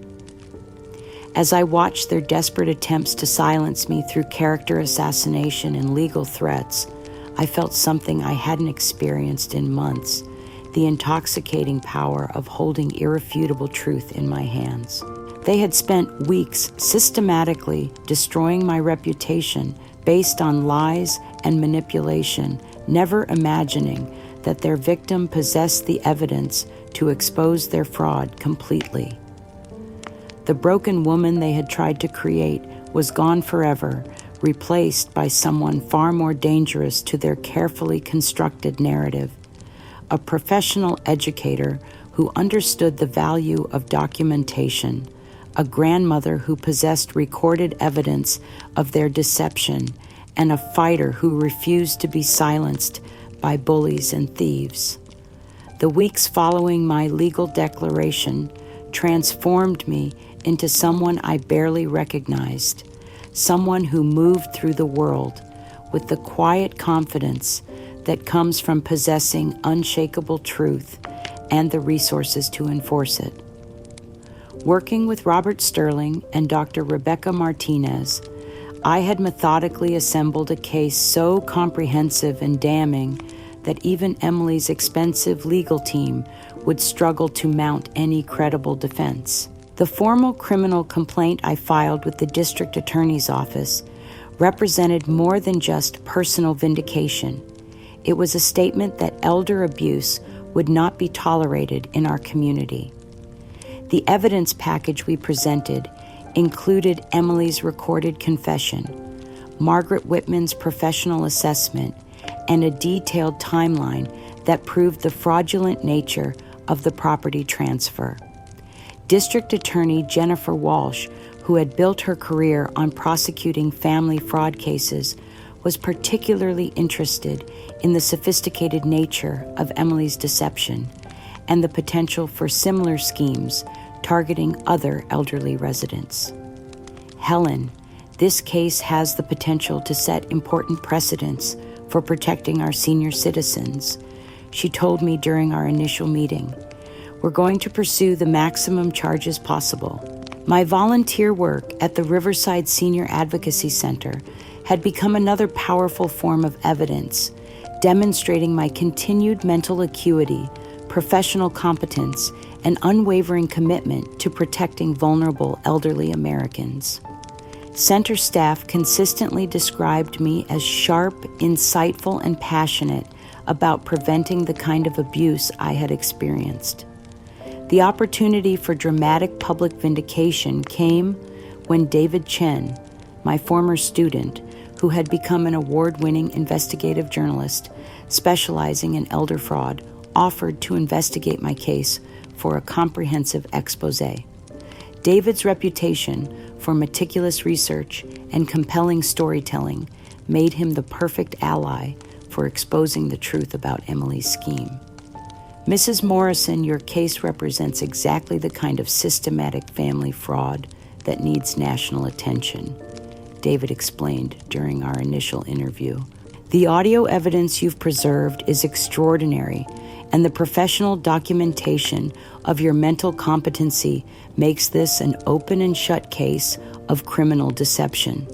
As I watched their desperate attempts to silence me through character assassination and legal threats, I felt something I hadn't experienced in months: the intoxicating power of holding irrefutable truth in my hands. They had spent weeks systematically destroying my reputation based on lies and manipulation, never imagining that their victim possessed the evidence to expose their fraud completely. The broken woman they had tried to create was gone forever, replaced by someone far more dangerous to their carefully constructed narrative: a professional educator who understood the value of documentation, a grandmother who possessed recorded evidence of their deception, and a fighter who refused to be silenced by bullies and thieves. The weeks following my legal declaration transformed me into someone I barely recognized, someone who moved through the world with the quiet confidence that comes from possessing unshakable truth and the resources to enforce it. Working with Robert Sterling and Dr. Rebecca Martinez, I had methodically assembled a case so comprehensive and damning that even Emily's expensive legal team would struggle to mount any credible defense. The formal criminal complaint I filed with the district attorney's office represented more than just personal vindication. It was a statement that elder abuse would not be tolerated in our community. The evidence package we presented included Emily's recorded confession, Margaret Whitman's professional assessment, and a detailed timeline that proved the fraudulent nature of the property transfer. District Attorney Jennifer Walsh, who had built her career on prosecuting family fraud cases, was particularly interested in the sophisticated nature of Emily's deception and the potential for similar schemes targeting other elderly residents. Helen, this case has the potential to set important precedents for protecting our senior citizens, she told me during our initial meeting. We're going to pursue the maximum charges possible. My volunteer work at the Riverside Senior Advocacy Center had become another powerful form of evidence, demonstrating my continued mental acuity, professional competence, and unwavering commitment to protecting vulnerable elderly Americans. Center staff consistently described me as sharp, insightful, and passionate about preventing the kind of abuse I had experienced. The opportunity for dramatic public vindication came when David Chen, my former student, who had become an award-winning investigative journalist specializing in elder fraud, offered to investigate my case for a comprehensive exposé. David's reputation for meticulous research and compelling storytelling made him the perfect ally for exposing the truth about Emily's scheme. Mrs. Morrison, your case represents exactly the kind of systematic family fraud that needs national attention, David explained during our initial interview. The audio evidence you've preserved is extraordinary, and the professional documentation of your mental competency makes this an open and shut case of criminal deception.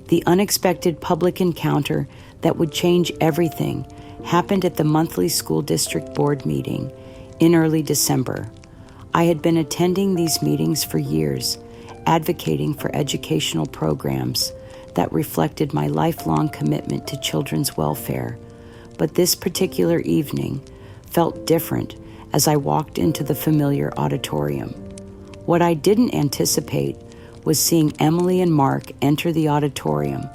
The unexpected public encounter that would change everything happened at the monthly school district board meeting in early December. I had been attending these meetings for years, advocating for educational programs that reflected my lifelong commitment to children's welfare, but this particular evening felt different as I walked into the familiar auditorium. What I didn't anticipate was seeing Emily and Mark enter the auditorium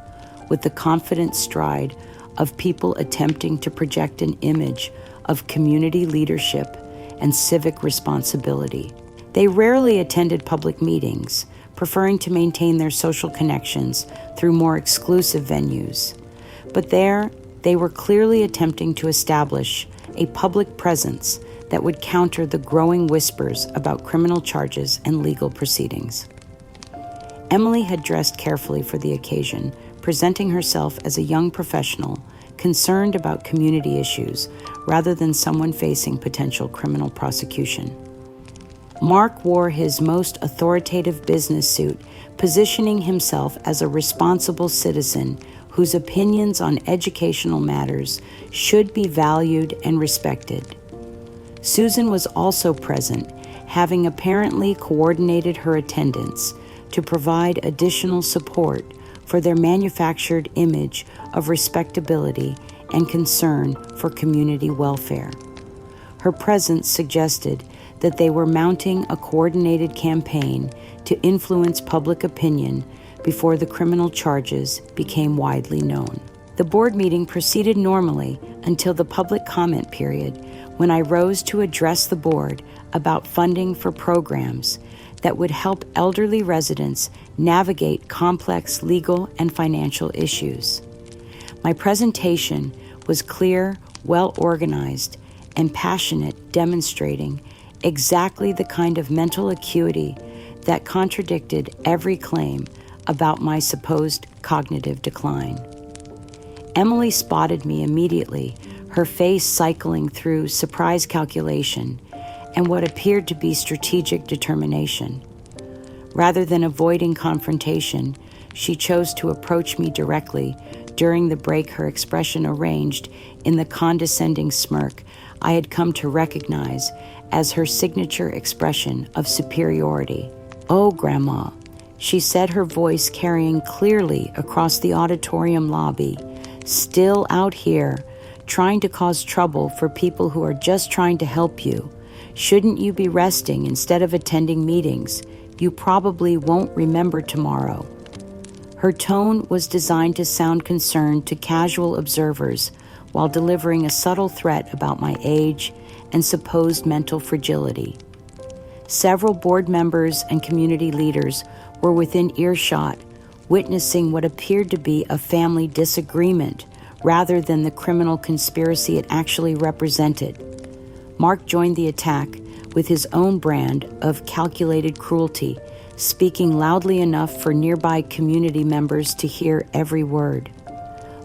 with the confident stride of people attempting to project an image of community leadership and civic responsibility. They rarely attended public meetings, preferring to maintain their social connections through more exclusive venues. But there, they were clearly attempting to establish a public presence that would counter the growing whispers about criminal charges and legal proceedings. Emily had dressed carefully for the occasion, presenting herself as a young professional concerned about community issues rather than someone facing potential criminal prosecution. Mark wore his most authoritative business suit, positioning himself as a responsible citizen whose opinions on educational matters should be valued and respected. Susan was also present, having apparently coordinated her attendance to provide additional support for their manufactured image of respectability and concern for community welfare. Her presence suggested that they were mounting a coordinated campaign to influence public opinion before the criminal charges became widely known. The board meeting proceeded normally until the public comment period, when I rose to address the board about funding for programs that would help elderly residents navigate complex legal and financial issues. My presentation was clear, well-organized, and passionate, demonstrating exactly the kind of mental acuity that contradicted every claim about my supposed cognitive decline. Emily spotted me immediately, her face cycling through surprise calculation and what appeared to be strategic determination. Rather than avoiding confrontation, she chose to approach me directly. During the break, her expression arranged in the condescending smirk I had come to recognize as her signature expression of superiority. "Oh, Grandma," she said, her voice carrying clearly across the auditorium lobby, "still out here, trying to cause trouble for people who are just trying to help you. Shouldn't you be resting instead of attending meetings? You probably won't remember tomorrow." Her tone was designed to sound concerned to casual observers while delivering a subtle threat about my age and supposed mental fragility. Several board members and community leaders were within earshot witnessing what appeared to be a family disagreement rather than the criminal conspiracy it actually represented. Mark joined the attack with his own brand of calculated cruelty, speaking loudly enough for nearby community members to hear every word.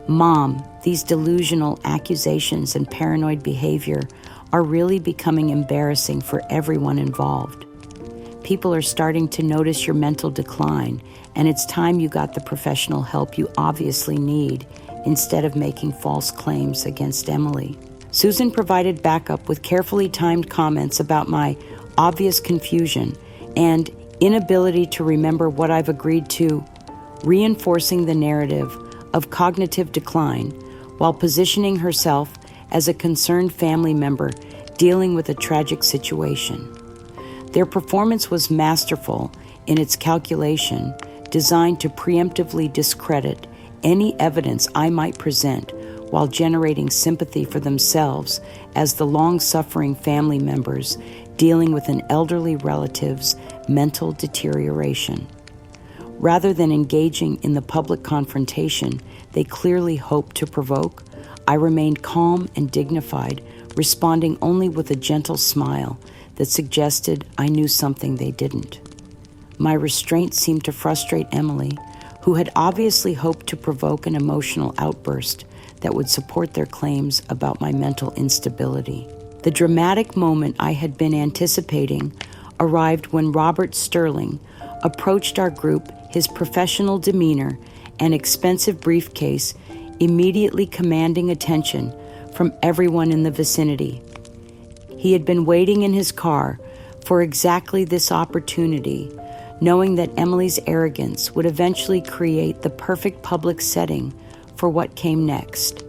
Mom, these delusional accusations and paranoid behavior are really becoming embarrassing for everyone involved. People are starting to notice your mental decline, and it's time you got the professional help you obviously need instead of making false claims against Emily. Susan provided backup with carefully timed comments about my obvious confusion and inability to remember what I've agreed to, reinforcing the narrative of cognitive decline while positioning herself as a concerned family member dealing with a tragic situation. Their performance was masterful in its calculation, designed to preemptively discredit any evidence I might present while generating sympathy for themselves as the long-suffering family members dealing with an elderly relative's mental deterioration. Rather than engaging in the public confrontation they clearly hoped to provoke, I remained calm and dignified, responding only with a gentle smile that suggested I knew something they didn't. My restraint seemed to frustrate Emily, who had obviously hoped to provoke an emotional outburst that would support their claims about my mental instability. The dramatic moment I had been anticipating arrived when Robert Sterling approached our group, his professional demeanor and expensive briefcase immediately commanding attention from everyone in the vicinity. He had been waiting in his car for exactly this opportunity, knowing that Emily's arrogance would eventually create the perfect public setting for what came next.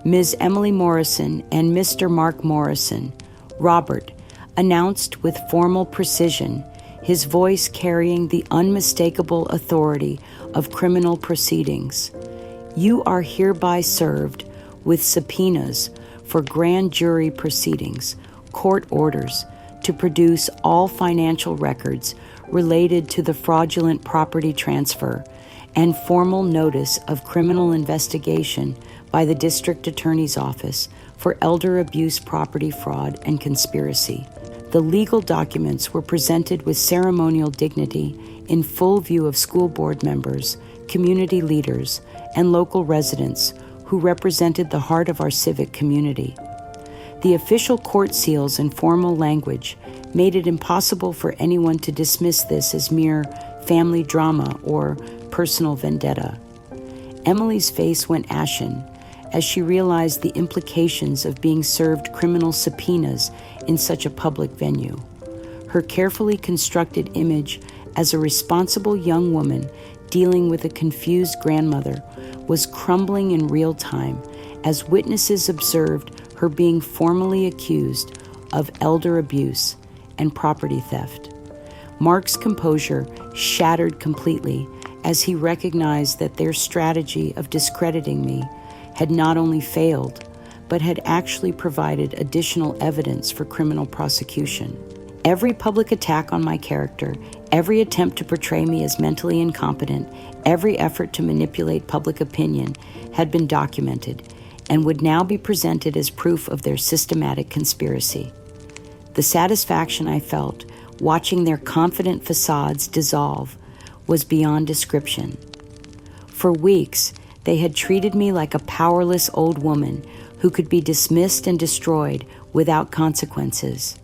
Ms. Emily Morrison and Mr. Mark Morrison, Robert, announced with formal precision, his voice carrying the unmistakable authority of criminal proceedings. You are hereby served with subpoenas for grand jury proceedings, court orders to produce all financial records related to the fraudulent property transfer, and formal notice of criminal investigation by the District Attorney's Office for elder abuse, property fraud, and conspiracy. The legal documents were presented with ceremonial dignity in full view of school board members, community leaders, and local residents who represented the heart of our civic community. The official court seals and formal language made it impossible for anyone to dismiss this as mere family drama or personal vendetta. Emily's face went ashen as she realized the implications of being served criminal subpoenas in such a public venue. Her carefully constructed image as a responsible young woman dealing with a confused grandmother was crumbling in real time as witnesses observed her being formally accused of elder abuse and property theft. Mark's composure shattered completely as he recognized that their strategy of discrediting me had not only failed, but had actually provided additional evidence for criminal prosecution. Every public attack on my character, every attempt to portray me as mentally incompetent, every effort to manipulate public opinion had been documented and would now be presented as proof of their systematic conspiracy. The satisfaction I felt watching their confident facades dissolve was beyond description. For weeks, they had treated me like a powerless old woman who could be dismissed and destroyed without consequences.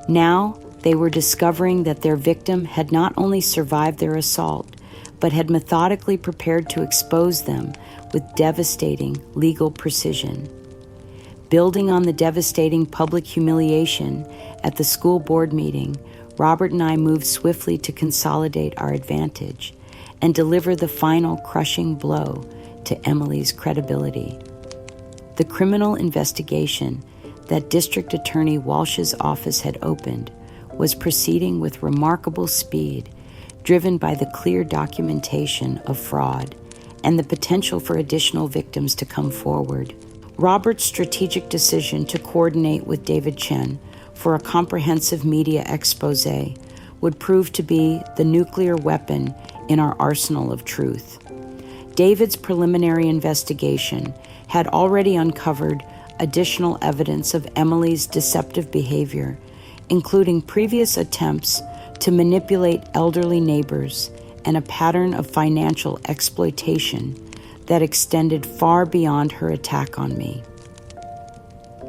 Now, they were discovering that their victim had not only survived their assault, but had methodically prepared to expose them with devastating legal precision. Building on the devastating public humiliation at the school board meeting, Robert and I moved swiftly to consolidate our advantage and deliver the final crushing blow to Emily's credibility. The criminal investigation that District Attorney Walsh's office had opened was proceeding with remarkable speed, driven by the clear documentation of fraud and the potential for additional victims to come forward. Robert's strategic decision to coordinate with David Chen for a comprehensive media expose would prove to be the nuclear weapon in our arsenal of truth. David's preliminary investigation had already uncovered additional evidence of Emily's deceptive behavior, including previous attempts to manipulate elderly neighbors and a pattern of financial exploitation that extended far beyond her attack on me.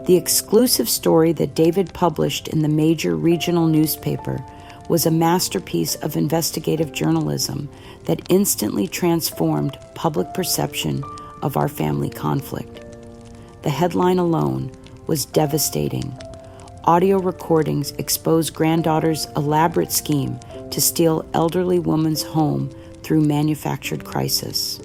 The exclusive story that David published in the major regional newspaper was a masterpiece of investigative journalism that instantly transformed public perception of our family conflict. The headline alone was devastating. Audio recordings exposed granddaughter's elaborate scheme to steal elderly woman's home through manufactured crisis.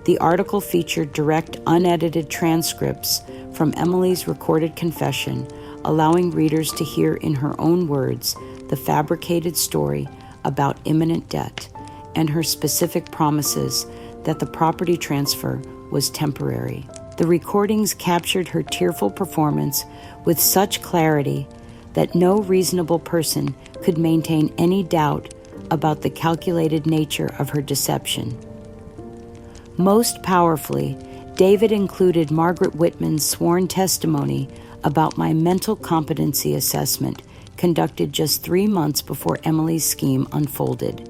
The article featured direct, unedited transcripts from Emily's recorded confession, allowing readers to hear in her own words the fabricated story about imminent debt and her specific promises that the property transfer was temporary. The recordings captured her tearful performance with such clarity that no reasonable person could maintain any doubt about the calculated nature of her deception. Most powerfully, David included Margaret Whitman's sworn testimony about my mental competency assessment conducted just 3 months before Emily's scheme unfolded.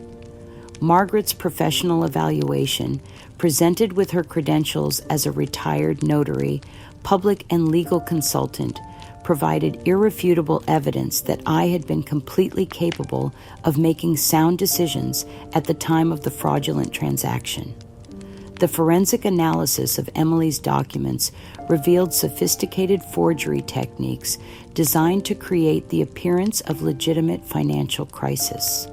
Margaret's professional evaluation, presented with her credentials as a retired notary, public and legal consultant, provided irrefutable evidence that I had been completely capable of making sound decisions at the time of the fraudulent transaction. The forensic analysis of Emily's documents revealed sophisticated forgery techniques designed to create the appearance of legitimate financial crisis.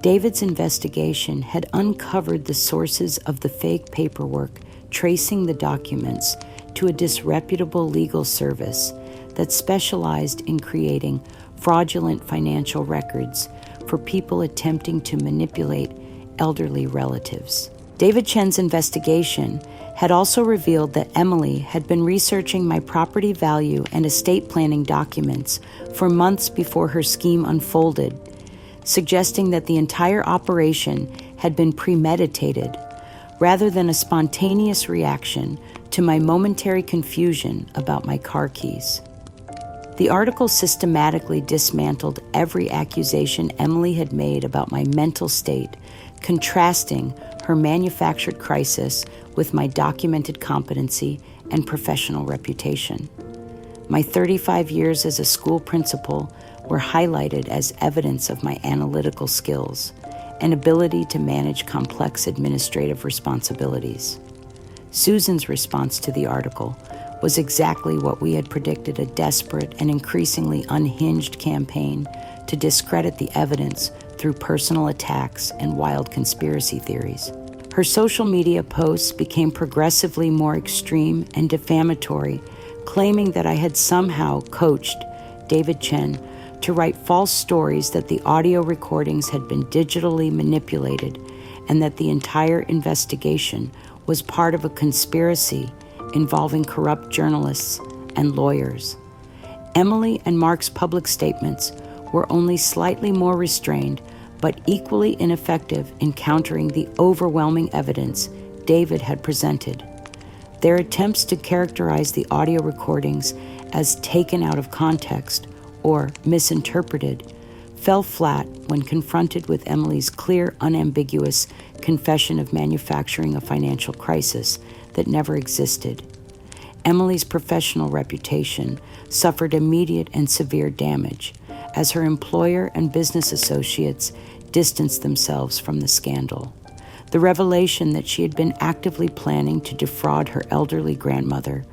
David's investigation had uncovered the sources of the fake paperwork, tracing the documents to a disreputable legal service that specialized in creating fraudulent financial records for people attempting to manipulate elderly relatives. David Chen's investigation had also revealed that Emily had been researching my property value and estate planning documents for months before her scheme unfolded, suggesting that the entire operation had been premeditated rather than a spontaneous reaction to my momentary confusion about my car keys. The article systematically dismantled every accusation Emily had made about my mental state, contrasting her manufactured crisis with my documented competency and professional reputation. My 35 years as a school principal were highlighted as evidence of my analytical skills and ability to manage complex administrative responsibilities. Susan's response to the article was exactly what we had predicted: a desperate and increasingly unhinged campaign to discredit the evidence through personal attacks and wild conspiracy theories. Her social media posts became progressively more extreme and defamatory, claiming that I had somehow coached David Chen to write false stories that the audio recordings had been digitally manipulated and that the entire investigation was part of a conspiracy involving corrupt journalists and lawyers. Emily and Mark's public statements were only slightly more restrained, but equally ineffective in countering the overwhelming evidence David had presented. Their attempts to characterize the audio recordings as taken out of context or misinterpreted fell flat when confronted with Emily's clear, unambiguous confession of manufacturing a financial crisis that never existed. Emily's professional reputation suffered immediate and severe damage as her employer and business associates distanced themselves from the scandal. The revelation that she had been actively planning to defraud her elderly grandmother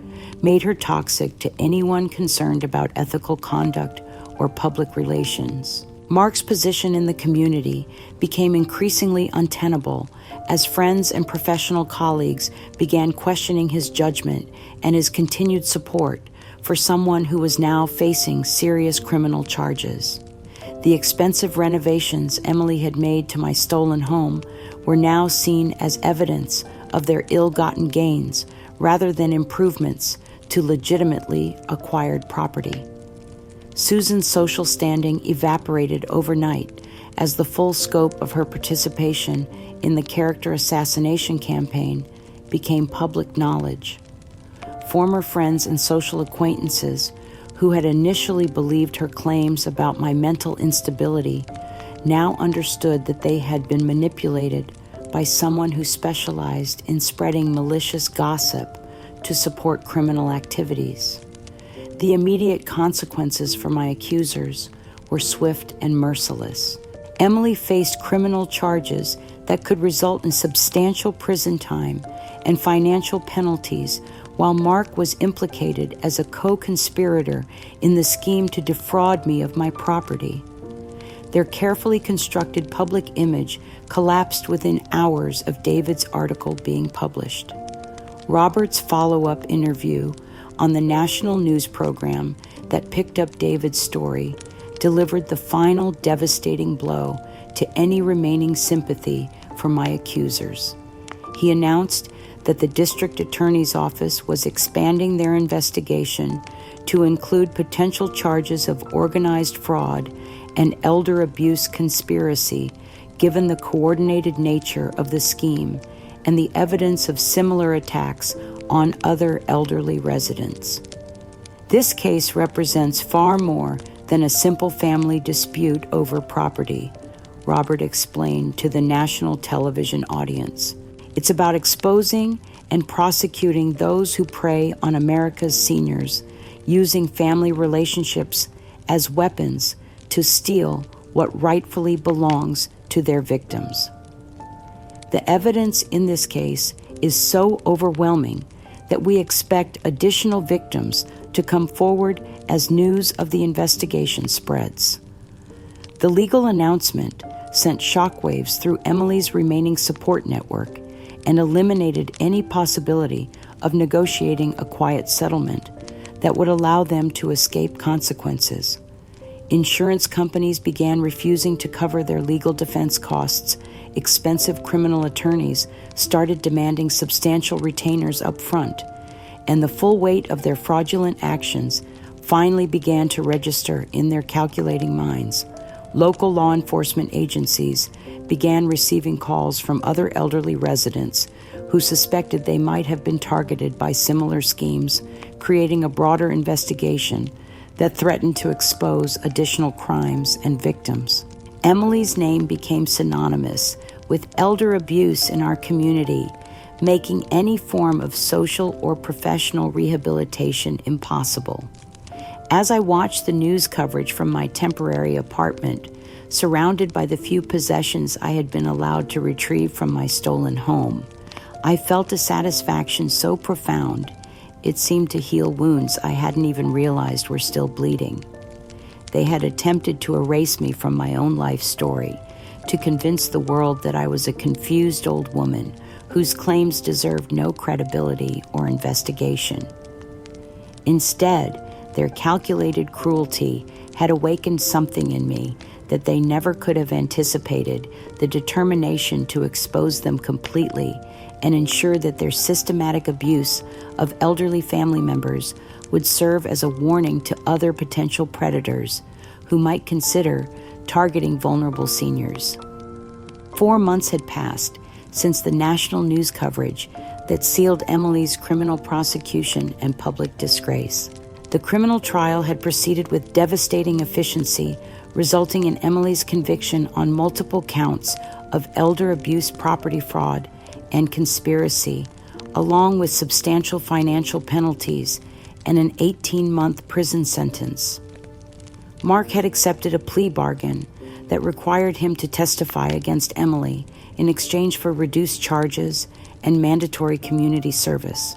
made her toxic to anyone concerned about ethical conduct or public relations. Mark's position in the community became increasingly untenable as friends and professional colleagues began questioning his judgment and his continued support for someone who was now facing serious criminal charges. The expensive renovations Emily had made to my stolen home were now seen as evidence of their ill-gotten gains rather than improvements to legitimately acquired property. Susan's social standing evaporated overnight as the full scope of her participation in the character assassination campaign became public knowledge. Former friends and social acquaintances who had initially believed her claims about my mental instability now understood that they had been manipulated by someone who specialized in spreading malicious gossip to support criminal activities. The immediate consequences for my accusers were swift and merciless. Emily faced criminal charges that could result in substantial prison time and financial penalties, while Mark was implicated as a co-conspirator in the scheme to defraud me of my property. Their carefully constructed public image collapsed within hours of David's article being published. Robert's follow-up interview on the national news program that picked up David's story delivered the final devastating blow to any remaining sympathy for my accusers. He announced that the district attorney's office was expanding their investigation to include potential charges of organized fraud and elder abuse conspiracy, given the coordinated nature of the scheme and the evidence of similar attacks on other elderly residents. This case represents far more than a simple family dispute over property, Robert explained to the national television audience. It's about exposing and prosecuting those who prey on America's seniors, using family relationships as weapons to steal what rightfully belongs to their victims. The evidence in this case is so overwhelming that we expect additional victims to come forward as news of the investigation spreads. The legal announcement sent shockwaves through Emily's remaining support network and eliminated any possibility of negotiating a quiet settlement that would allow them to escape consequences. Insurance companies began refusing to cover their legal defense costs. Expensive criminal attorneys started demanding substantial retainers up front, and the full weight of their fraudulent actions finally began to register in their calculating minds. Local law enforcement agencies began receiving calls from other elderly residents who suspected they might have been targeted by similar schemes, creating a broader investigation that threatened to expose additional crimes and victims. Emily's name became synonymous with elder abuse in our community, making any form of social or professional rehabilitation impossible. As I watched the news coverage from my temporary apartment, surrounded by the few possessions I had been allowed to retrieve from my stolen home, I felt a satisfaction so profound it seemed to heal wounds I hadn't even realized were still bleeding. They had attempted to erase me from my own life story, to convince the world that I was a confused old woman whose claims deserved no credibility or investigation. Instead, their calculated cruelty had awakened something in me that they never could have anticipated, the determination to expose them completely and ensure that their systematic abuse of elderly family members would serve as a warning to other potential predators who might consider targeting vulnerable seniors. 4 months had passed since the national news coverage that sealed Emily's criminal prosecution and public disgrace. The criminal trial had proceeded with devastating efficiency, resulting in Emily's conviction on multiple counts of elder abuse, property fraud, and conspiracy, along with substantial financial penalties and an 18-month prison sentence. Mark had accepted a plea bargain that required him to testify against Emily in exchange for reduced charges and mandatory community service.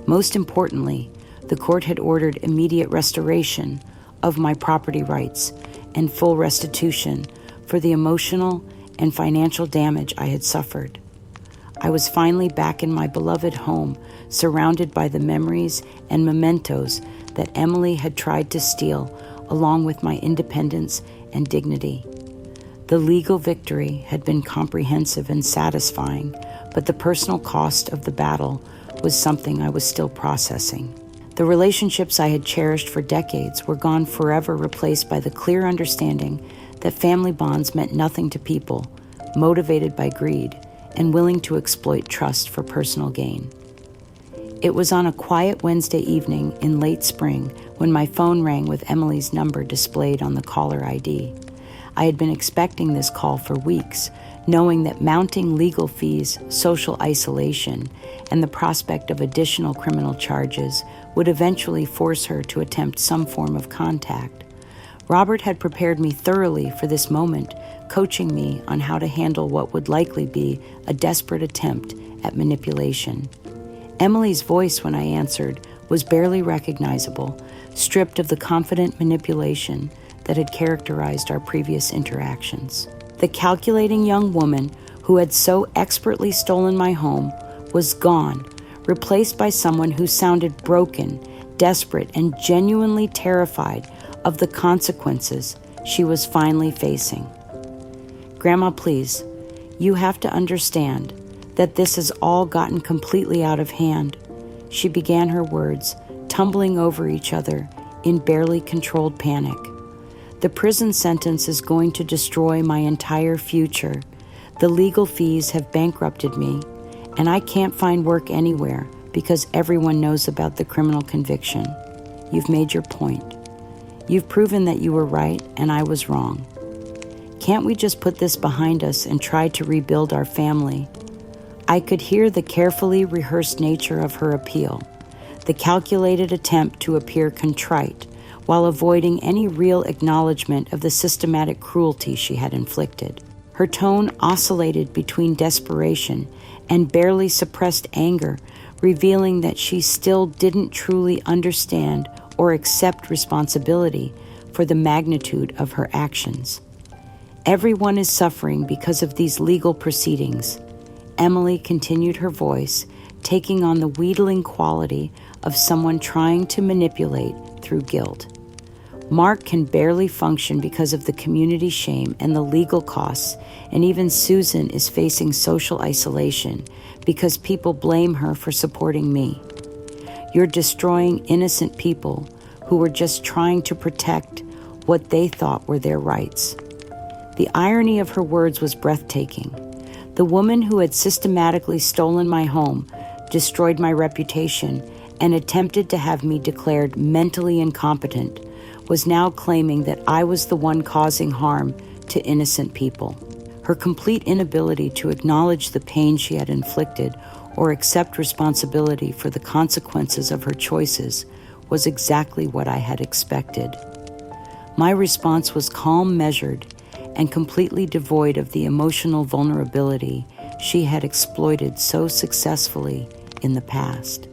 Most importantly, the court had ordered immediate restoration of my property rights and full restitution for the emotional and financial damage I had suffered. I was finally back in my beloved home, surrounded by the memories and mementos that Emily had tried to steal, along with my independence and dignity. The legal victory had been comprehensive and satisfying, but the personal cost of the battle was something I was still processing. The relationships I had cherished for decades were gone forever, replaced by the clear understanding that family bonds meant nothing to people motivated by greed and willing to exploit trust for personal gain. It was on a quiet Wednesday evening in late spring when my phone rang with Emily's number displayed on the caller ID. I had been expecting this call for weeks, knowing that mounting legal fees, social isolation, and the prospect of additional criminal charges would eventually force her to attempt some form of contact. Robert had prepared me thoroughly for this moment, coaching me on how to handle what would likely be a desperate attempt at manipulation. Emily's voice when I answered was barely recognizable, stripped of the confident manipulation that had characterized our previous interactions. The calculating young woman who had so expertly stolen my home was gone, replaced by someone who sounded broken, desperate, and genuinely terrified of the consequences she was finally facing. Grandma, please, you have to understand that this has all gotten completely out of hand. She began her words, tumbling over each other in barely controlled panic. The prison sentence is going to destroy my entire future. The legal fees have bankrupted me, and I can't find work anywhere because everyone knows about the criminal conviction. You've made your point. You've proven that you were right and I was wrong. Can't we just put this behind us and try to rebuild our family? I could hear the carefully rehearsed nature of her appeal, the calculated attempt to appear contrite, while avoiding any real acknowledgement of the systematic cruelty she had inflicted. Her tone oscillated between desperation and barely suppressed anger, revealing that she still didn't truly understand or accept responsibility for the magnitude of her actions. Everyone is suffering because of these legal proceedings. Emily continued her voice, taking on the wheedling quality of someone trying to manipulate through guilt. Mark can barely function because of the community shame and the legal costs, and even Susan is facing social isolation because people blame her for supporting me. You're destroying innocent people who were just trying to protect what they thought were their rights. The irony of her words was breathtaking. The woman who had systematically stolen my home, destroyed my reputation, and attempted to have me declared mentally incompetent was now claiming that I was the one causing harm to innocent people. Her complete inability to acknowledge the pain she had inflicted or accept responsibility for the consequences of her choices was exactly what I had expected. My response was calm, measured, and completely devoid of the emotional vulnerability she had exploited so successfully in the past.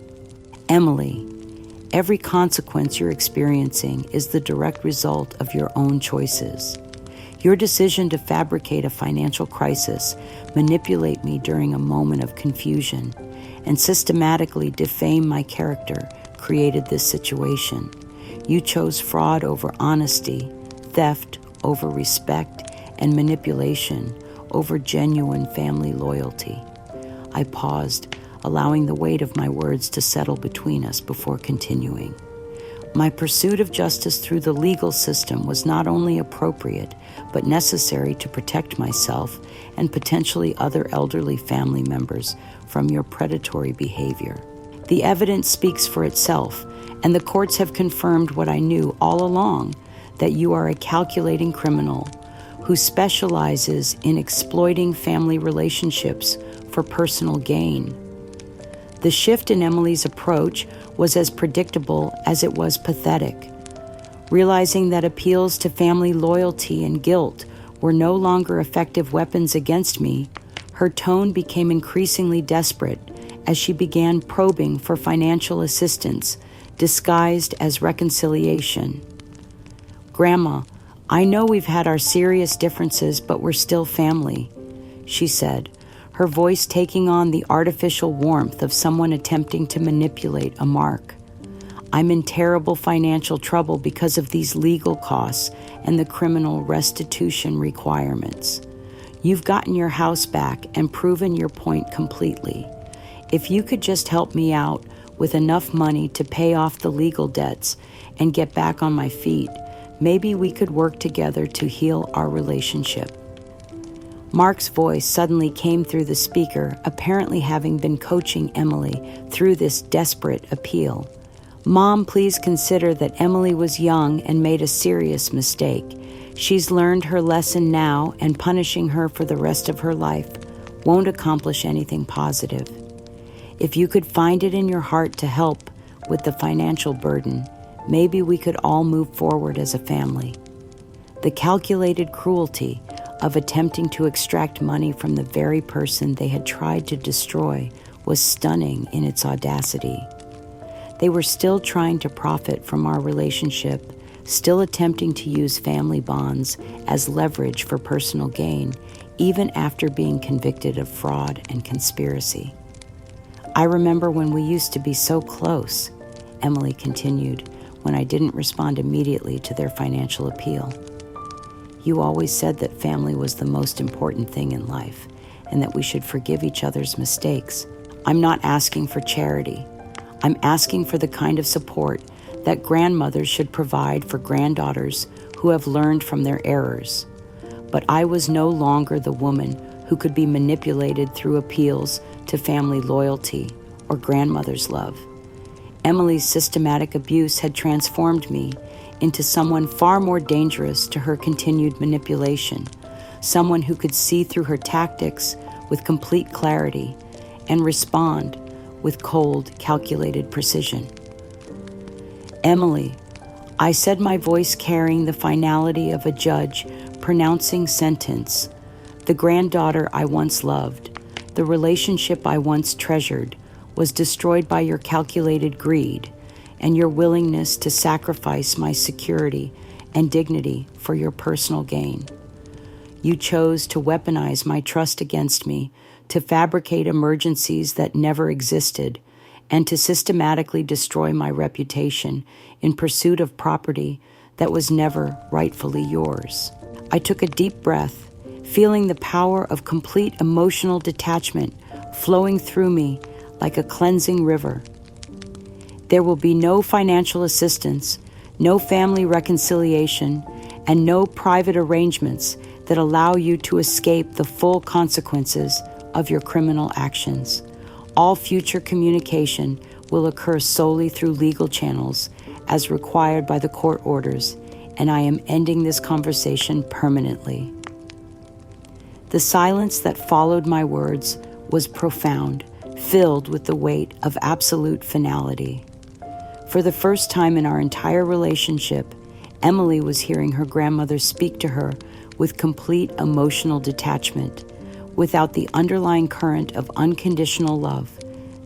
Emily, every consequence you're experiencing is the direct result of your own choices. Your decision to fabricate a financial crisis, manipulate me during a moment of confusion, and systematically defame my character created this situation. You chose fraud over honesty, theft over respect, and manipulation over genuine family loyalty. I paused, allowing the weight of my words to settle between us before continuing. My pursuit of justice through the legal system was not only appropriate, but necessary to protect myself and potentially other elderly family members from your predatory behavior. The evidence speaks for itself, and the courts have confirmed what I knew all along, that you are a calculating criminal who specializes in exploiting family relationships for personal gain. The shift in Emily's approach was as predictable as it was pathetic. Realizing that appeals to family loyalty and guilt were no longer effective weapons against me, her tone became increasingly desperate as she began probing for financial assistance, disguised as reconciliation. Grandma, I know we've had our serious differences, but we're still family, she said, her voice taking on the artificial warmth of someone attempting to manipulate a mark. I'm in terrible financial trouble because of these legal costs and the criminal restitution requirements. You've gotten your house back and proven your point completely. If you could just help me out with enough money to pay off the legal debts and get back on my feet, Maybe we could work together to heal our relationship. Mark's voice suddenly came through the speaker, apparently having been coaching Emily through this desperate appeal. Mom, please consider that Emily was young and made a serious mistake. She's learned her lesson now, and punishing her for the rest of her life won't accomplish anything positive. If you could find it in your heart to help with the financial burden, maybe we could all move forward as a family. The calculated cruelty of attempting to extract money from the very person they had tried to destroy was stunning in its audacity. They were still trying to profit from our relationship, still attempting to use family bonds as leverage for personal gain, even after being convicted of fraud and conspiracy. I remember when we used to be so close, Emily continued, when I didn't respond immediately to their financial appeal. You always said that family was the most important thing in life and that we should forgive each other's mistakes. I'm not asking for charity. I'm asking for the kind of support that grandmothers should provide for granddaughters who have learned from their errors. But I was no longer the woman who could be manipulated through appeals to family loyalty or grandmother's love. Emily's systematic abuse had transformed me into someone far more dangerous to her continued manipulation, someone who could see through her tactics with complete clarity and respond with cold, calculated precision. Emily, I said, my voice carrying the finality of a judge pronouncing sentence. The granddaughter I once loved, the relationship I once treasured, was destroyed by your calculated greed and your willingness to sacrifice my security and dignity for your personal gain. You chose to weaponize my trust against me, to fabricate emergencies that never existed, and to systematically destroy my reputation in pursuit of property that was never rightfully yours. I took a deep breath, feeling the power of complete emotional detachment flowing through me like a cleansing river. There will be no financial assistance, no family reconciliation, and no private arrangements that allow you to escape the full consequences of your criminal actions. All future communication will occur solely through legal channels as required by the court orders, and I am ending this conversation permanently. The silence that followed my words was profound, filled with the weight of absolute finality. For the first time in our entire relationship, Emily was hearing her grandmother speak to her with complete emotional detachment, without the underlying current of unconditional love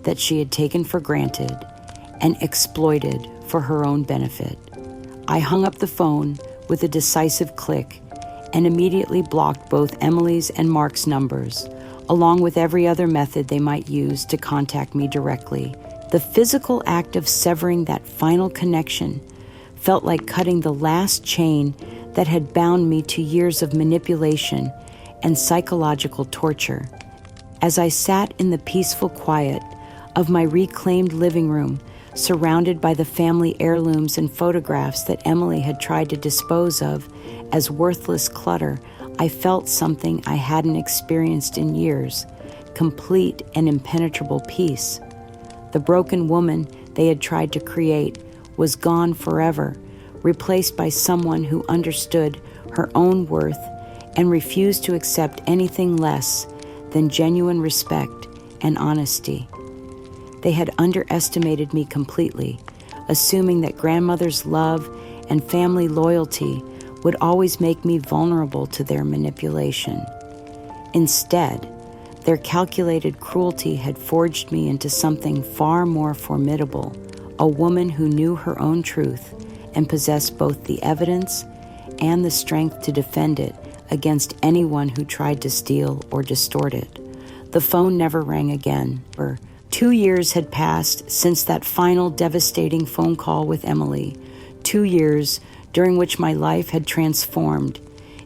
that she had taken for granted and exploited for her own benefit. I hung up the phone with a decisive click and immediately blocked both Emily's and Mark's numbers, along with every other method they might use to contact me directly. The physical act of severing that final connection felt like cutting the last chain that had bound me to years of manipulation and psychological torture. As I sat in the peaceful quiet of my reclaimed living room, surrounded by the family heirlooms and photographs that Emily had tried to dispose of as worthless clutter, I felt something I hadn't experienced in years, complete and impenetrable peace. The broken woman they had tried to create was gone forever, replaced by someone who understood her own worth and refused to accept anything less than genuine respect and honesty. They had underestimated me completely, assuming that grandmother's love and family loyalty would always make me vulnerable to their manipulation. Instead, their calculated cruelty had forged me into something far more formidable, a woman who knew her own truth and possessed both the evidence and the strength to defend it against anyone who tried to steal or distort it. The phone never rang again. 2 years had passed since that final devastating phone call with Emily, 2 years during which my life had transformed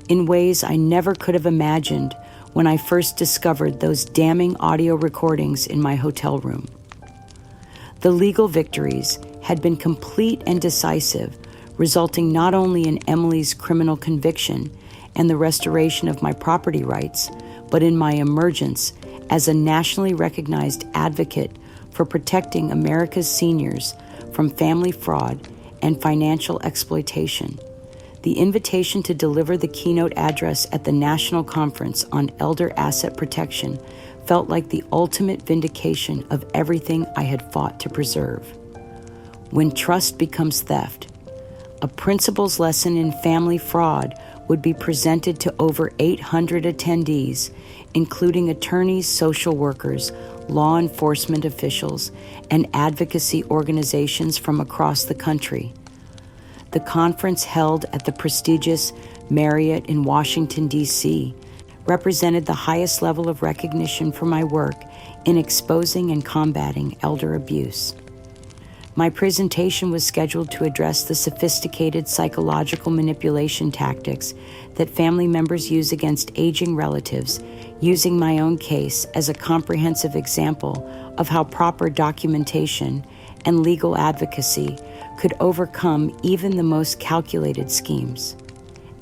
in ways I never could have imagined when I first discovered those damning audio recordings in my hotel room. The legal victories had been complete and decisive, resulting not only in Emily's criminal conviction and the restoration of my property rights, but in my emergence as a nationally recognized advocate for protecting America's seniors from family fraud and financial exploitation. The invitation to deliver the keynote address at the National Conference on Elder Asset Protection felt like the ultimate vindication of everything I had fought to preserve. When trust becomes theft, a principles lesson in family fraud would be presented to over 800 attendees, including attorneys, social workers, law enforcement officials, and advocacy organizations from across the country. The conference, held at the prestigious Marriott in Washington, D.C., represented the highest level of recognition for my work in exposing and combating elder abuse. My presentation was scheduled to address the sophisticated psychological manipulation tactics that family members use against aging relatives, using my own case as a comprehensive example of how proper documentation and legal advocacy could overcome even the most calculated schemes.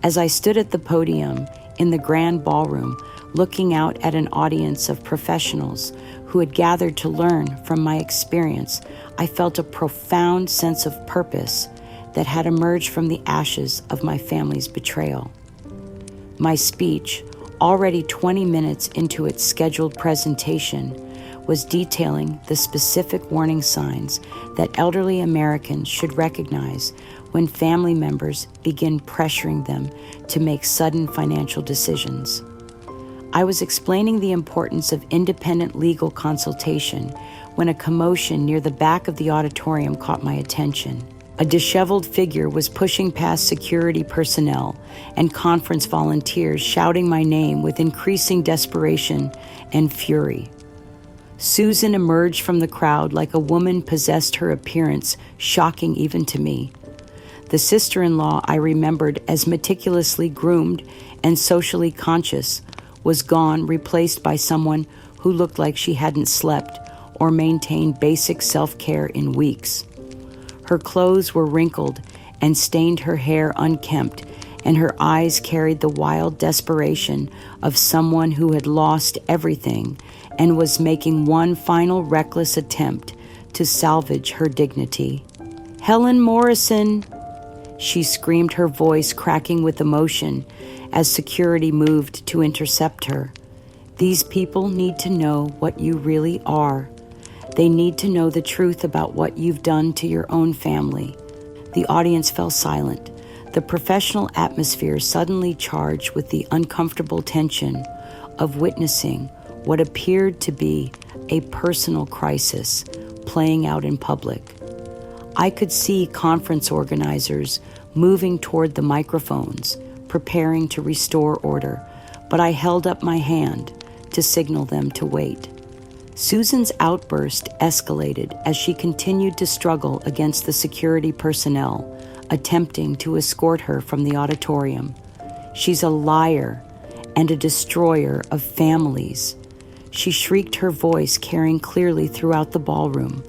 As I stood at the podium in the grand ballroom, looking out at an audience of professionals who had gathered to learn from my experience, I felt a profound sense of purpose that had emerged from the ashes of my family's betrayal. My speech, already 20 minutes into its scheduled presentation, was detailing the specific warning signs that elderly Americans should recognize when family members begin pressuring them to make sudden financial decisions. I was explaining the importance of independent legal consultation when a commotion near the back of the auditorium caught my attention. A disheveled figure was pushing past security personnel and conference volunteers, shouting my name with increasing desperation and fury. Susan emerged from the crowd like a woman possessed, her appearance shocking even to me. The sister-in-law I remembered as meticulously groomed and socially conscious was gone, replaced by someone who looked like she hadn't slept or maintained basic self-care in weeks. Her clothes were wrinkled and stained, her hair unkempt, and her eyes carried the wild desperation of someone who had lost everything and was making one final reckless attempt to salvage her dignity. "Helen Morrison!" she screamed, her voice cracking with emotion as security moved to intercept her. "These people need to know what you really are. They need to know the truth about what you've done to your own family." The audience fell silent, the professional atmosphere suddenly charged with the uncomfortable tension of witnessing what appeared to be a personal crisis playing out in public. I could see conference organizers moving toward the microphones, preparing to restore order, but I held up my hand to signal them to wait. Susan's outburst escalated as she continued to struggle against the security personnel, attempting to escort her from the auditorium. "She's a liar and a destroyer of families," she shrieked, her voice carrying clearly throughout the ballroom.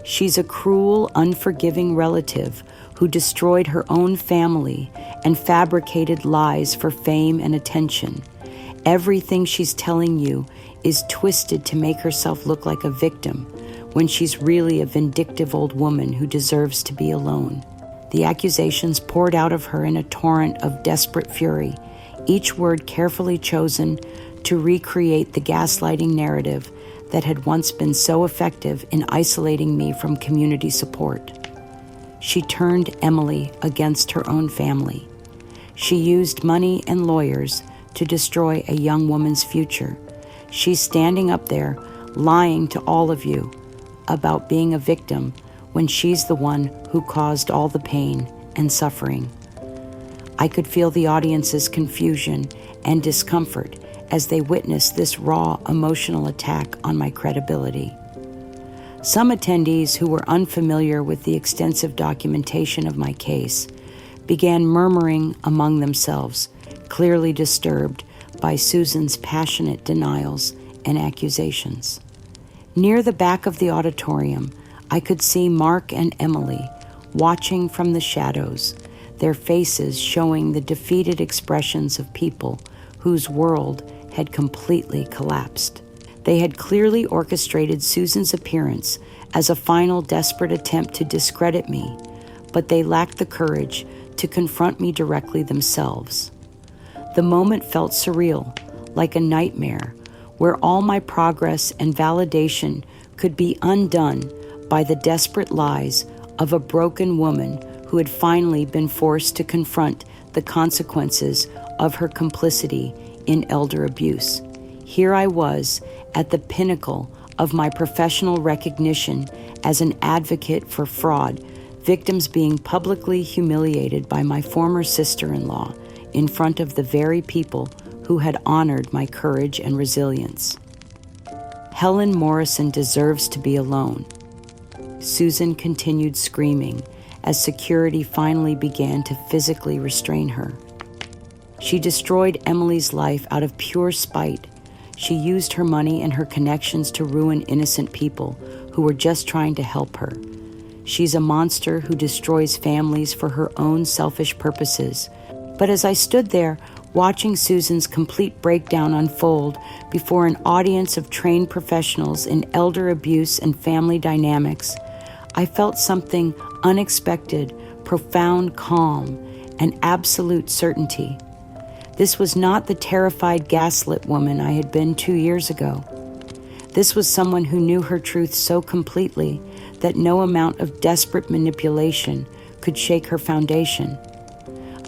"She's a cruel, unforgiving relative who destroyed her own family and fabricated lies for fame and attention. Everything she's telling you is twisted to make herself look like a victim when she's really a vindictive old woman who deserves to be alone." The accusations poured out of her in a torrent of desperate fury, each word carefully chosen to recreate the gaslighting narrative that had once been so effective in isolating me from community support. She turned Emily against her own family. She used money and lawyers to destroy a young woman's future. She's standing up there, lying to all of you about being a victim when she's the one who caused all the pain and suffering. I could feel the audience's confusion and discomfort as they witnessed this raw emotional attack on my credibility. Some attendees who were unfamiliar with the extensive documentation of my case began murmuring among themselves, clearly disturbed by Susan's passionate denials and accusations. Near the back of the auditorium, I could see Mark and Emily watching from the shadows, their faces showing the defeated expressions of people whose world had completely collapsed. They had clearly orchestrated Susan's appearance as a final desperate attempt to discredit me, but they lacked the courage to confront me directly themselves. The moment felt surreal, like a nightmare, where all my progress and validation could be undone by the desperate lies of a broken woman who had finally been forced to confront the consequences of her complicity in elder abuse. Here I was at the pinnacle of my professional recognition as an advocate for fraud, victims being publicly humiliated by my former sister-in-law in front of the very people who had honored my courage and resilience. Helen Morrison deserves to be alone. Susan continued screaming as security finally began to physically restrain her. She destroyed Emily's life out of pure spite. She used her money and her connections to ruin innocent people who were just trying to help her. She's a monster who destroys families for her own selfish purposes. But as I stood there, watching Susan's complete breakdown unfold before an audience of trained professionals in elder abuse and family dynamics, I felt something unexpected, profound calm, and absolute certainty. This was not the terrified gaslit woman I had been 2 years ago. This was someone who knew her truth so completely that no amount of desperate manipulation could shake her foundation.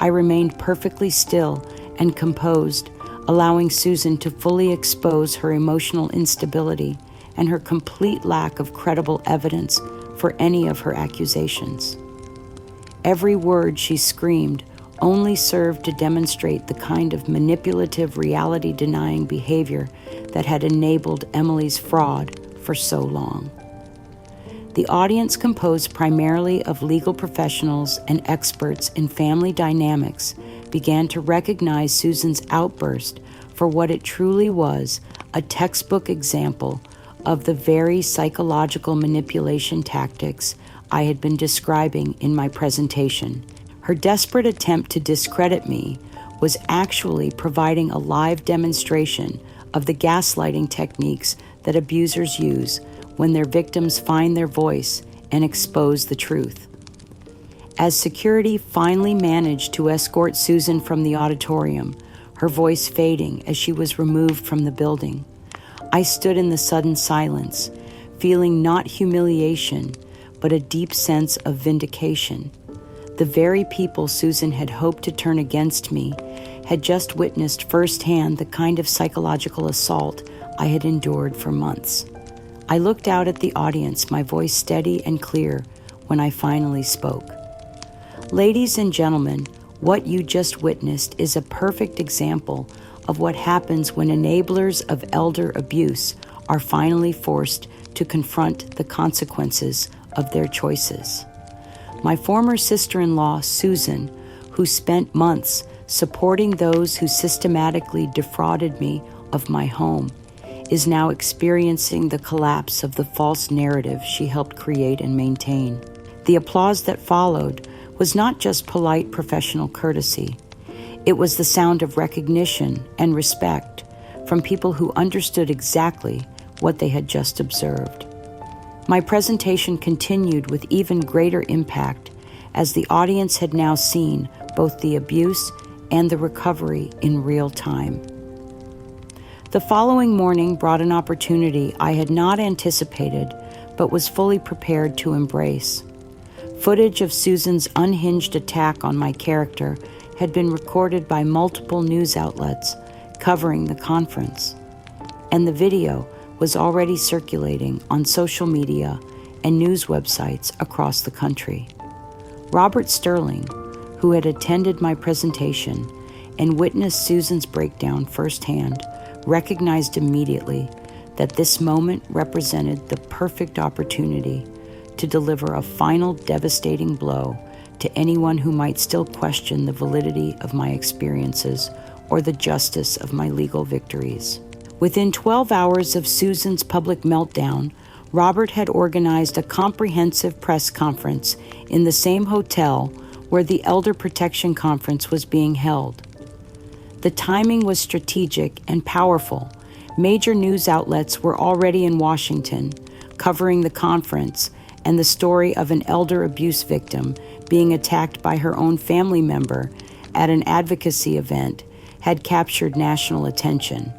I remained perfectly still and composed, allowing Susan to fully expose her emotional instability and her complete lack of credible evidence for any of her accusations. Every word she screamed only served to demonstrate the kind of manipulative, reality-denying behavior that had enabled Emily's fraud for so long. The audience, composed primarily of legal professionals and experts in family dynamics, began to recognize Susan's outburst for what it truly was, a textbook example of the very psychological manipulation tactics I had been describing in my presentation. Her desperate attempt to discredit me was actually providing a live demonstration of the gaslighting techniques that abusers use when their victims find their voice and expose the truth. As security finally managed to escort Susan from the auditorium, her voice fading as she was removed from the building, I stood in the sudden silence, feeling not humiliation, but a deep sense of vindication. The very people Susan had hoped to turn against me had just witnessed firsthand the kind of psychological assault I had endured for months. I looked out at the audience, my voice steady and clear, when I finally spoke. Ladies and gentlemen, what you just witnessed is a perfect example of what happens when enablers of elder abuse are finally forced to confront the consequences of their choices. My former sister-in-law, Susan, who spent months supporting those who systematically defrauded me of my home, is now experiencing the collapse of the false narrative she helped create and maintain. The applause that followed was not just polite professional courtesy. It was the sound of recognition and respect from people who understood exactly what they had just observed. My presentation continued with even greater impact as the audience had now seen both the abuse and the recovery in real time. The following morning brought an opportunity I had not anticipated but was fully prepared to embrace. Footage of Susan's unhinged attack on my character had been recorded by multiple news outlets covering the conference, and the video was already circulating on social media and news websites across the country. Robert Sterling, who had attended my presentation and witnessed Susan's breakdown firsthand, recognized immediately that this moment represented the perfect opportunity to deliver a final devastating blow to anyone who might still question the validity of my experiences or the justice of my legal victories. Within 12 hours of Susan's public meltdown, Robert had organized a comprehensive press conference in the same hotel where the Elder Protection Conference was being held. The timing was strategic and powerful. Major news outlets were already in Washington, covering the conference and the story of an elder abuse victim being attacked by her own family member at an advocacy event had captured national attention.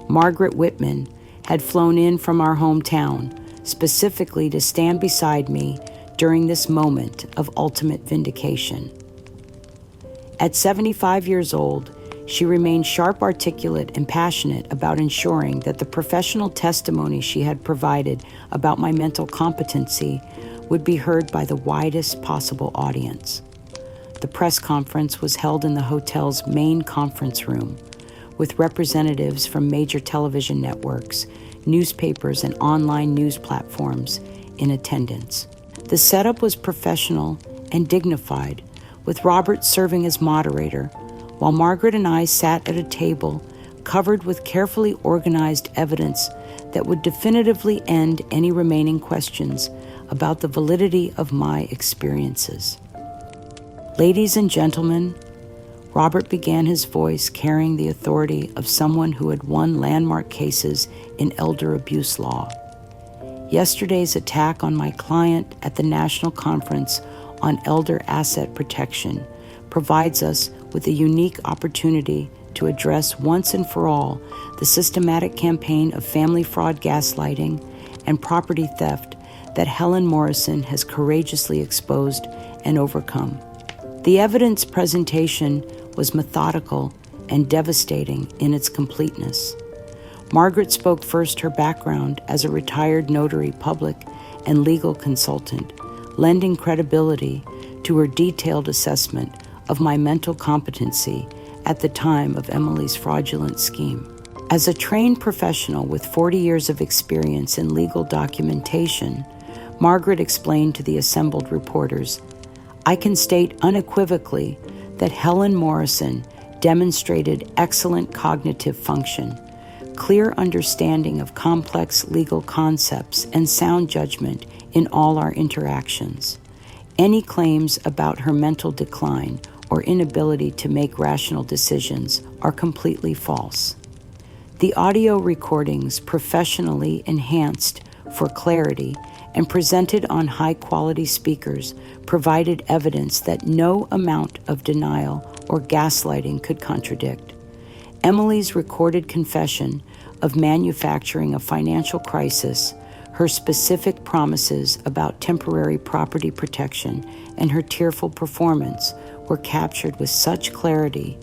Margaret Whitman had flown in from our hometown, specifically to stand beside me during this moment of ultimate vindication. At 75 years old, she remained sharp, articulate, and passionate about ensuring that the professional testimony she had provided about my mental competency would be heard by the widest possible audience. The press conference was held in the hotel's main conference room, with representatives from major television networks, newspapers, and online news platforms in attendance. The setup was professional and dignified, with Robert serving as moderator, while Margaret and I sat at a table covered with carefully organized evidence that would definitively end any remaining questions about the validity of my experiences. Ladies and gentlemen, Robert began his voice carrying the authority of someone who had won landmark cases in elder abuse law. Yesterday's attack on my client at the National Conference on Elder Asset Protection provides us with a unique opportunity to address once and for all the systematic campaign of family fraud, gaslighting, and property theft that Helen Morrison has courageously exposed and overcome. The evidence presentation was methodical and devastating in its completeness. Margaret spoke first her background as a retired notary public and legal consultant, lending credibility to her detailed assessment of my mental competency at the time of Emily's fraudulent scheme. As a trained professional with 40 years of experience in legal documentation, Margaret explained to the assembled reporters, "I can state unequivocally that Helen Morrison demonstrated excellent cognitive function, clear understanding of complex legal concepts, and sound judgment in all our interactions. Any claims about her mental decline or inability to make rational decisions are completely false. The audio recordings, professionally enhanced for clarity and presented on high-quality speakers, provided evidence that no amount of denial or gaslighting could contradict. Emily's recorded confession of manufacturing a financial crisis, her specific promises about temporary property protection, and her tearful performance were captured with such clarity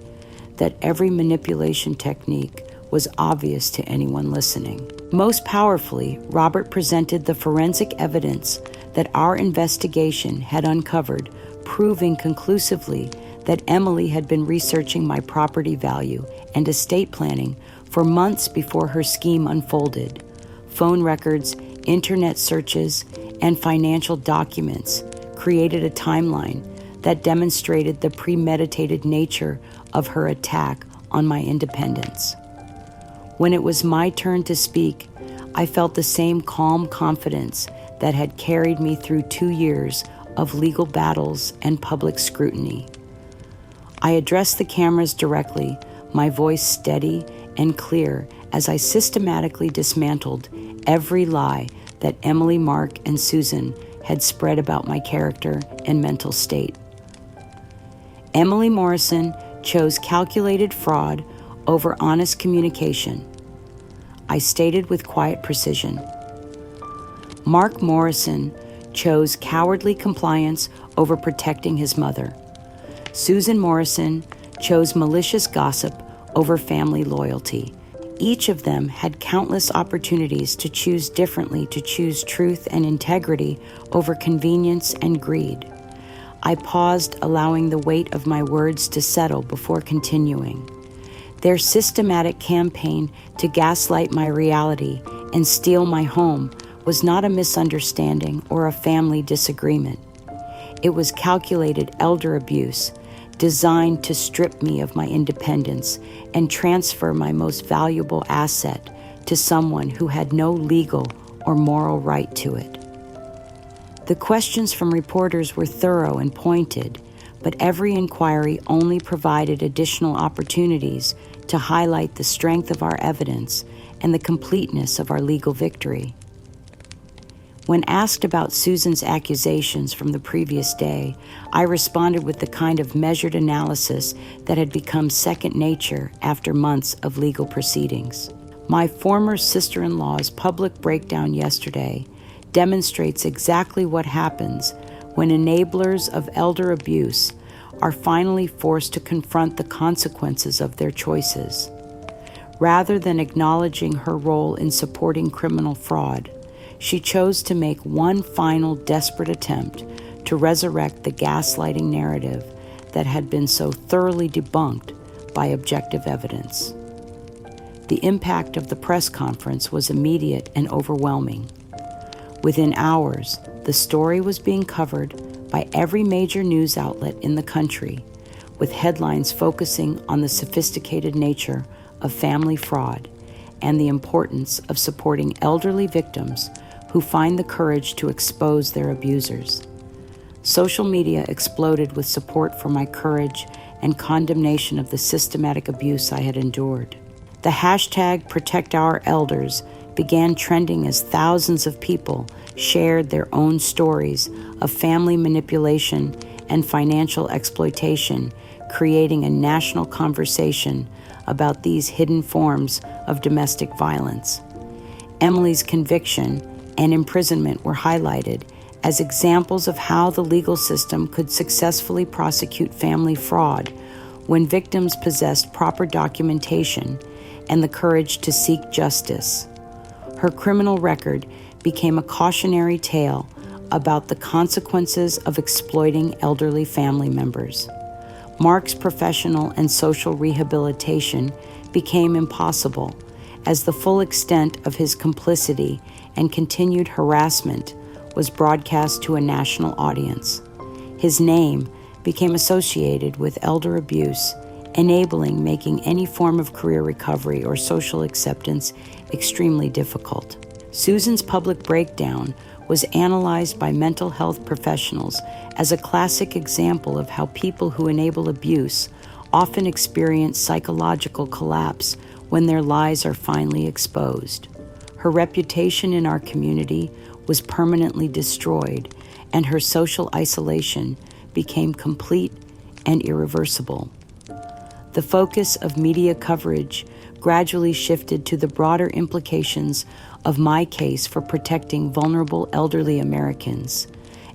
that every manipulation technique was obvious to anyone listening. Most powerfully, Robert presented the forensic evidence that our investigation had uncovered, proving conclusively that Emily had been researching my property value and estate planning for months before her scheme unfolded. Phone records, internet searches, and financial documents created a timeline that demonstrated the premeditated nature of her attack on my independence. When it was my turn to speak, I felt the same calm confidence that had carried me through 2 years of legal battles and public scrutiny. I addressed the cameras directly, my voice steady and clear as I systematically dismantled every lie that Emily, Mark, and Susan had spread about my character and mental state. Emily Morrison chose calculated fraud over honest communication. I stated with quiet precision. Mark Morrison chose cowardly compliance over protecting his mother. Susan Morrison chose malicious gossip over family loyalty. Each of them had countless opportunities to choose differently, to choose truth and integrity over convenience and greed. I paused, allowing the weight of my words to settle before continuing. Their systematic campaign to gaslight my reality and steal my home was not a misunderstanding or a family disagreement. It was calculated elder abuse, designed to strip me of my independence and transfer my most valuable asset to someone who had no legal or moral right to it. The questions from reporters were thorough and pointed, but every inquiry only provided additional opportunities to highlight the strength of our evidence and the completeness of our legal victory. When asked about Susan's accusations from the previous day, I responded with the kind of measured analysis that had become second nature after months of legal proceedings. My former sister-in-law's public breakdown yesterday demonstrates exactly what happens when enablers of elder abuse are finally forced to confront the consequences of their choices. Rather than acknowledging her role in supporting criminal fraud, she chose to make one final desperate attempt to resurrect the gaslighting narrative that had been so thoroughly debunked by objective evidence. The impact of the press conference was immediate and overwhelming. Within hours, the story was being covered by every major news outlet in the country, with headlines focusing on the sophisticated nature of family fraud and the importance of supporting elderly victims who find the courage to expose their abusers. Social media exploded with support for my courage and condemnation of the systematic abuse I had endured. The hashtag #ProtectOurElders began trending as thousands of people shared their own stories of family manipulation and financial exploitation, creating a national conversation about these hidden forms of domestic violence. Emily's conviction and imprisonment were highlighted as examples of how the legal system could successfully prosecute family fraud when victims possessed proper documentation and the courage to seek justice. Her criminal record became a cautionary tale about the consequences of exploiting elderly family members. Mark's professional and social rehabilitation became impossible as the full extent of his complicity and continued harassment was broadcast to a national audience. His name became associated with elder abuse, enabling making any form of career recovery or social acceptance extremely difficult. Susan's public breakdown was analyzed by mental health professionals as a classic example of how people who enable abuse often experience psychological collapse when their lies are finally exposed. Her reputation in our community was permanently destroyed, and her social isolation became complete and irreversible. The focus of media coverage gradually shifted to the broader implications of my case for protecting vulnerable elderly Americans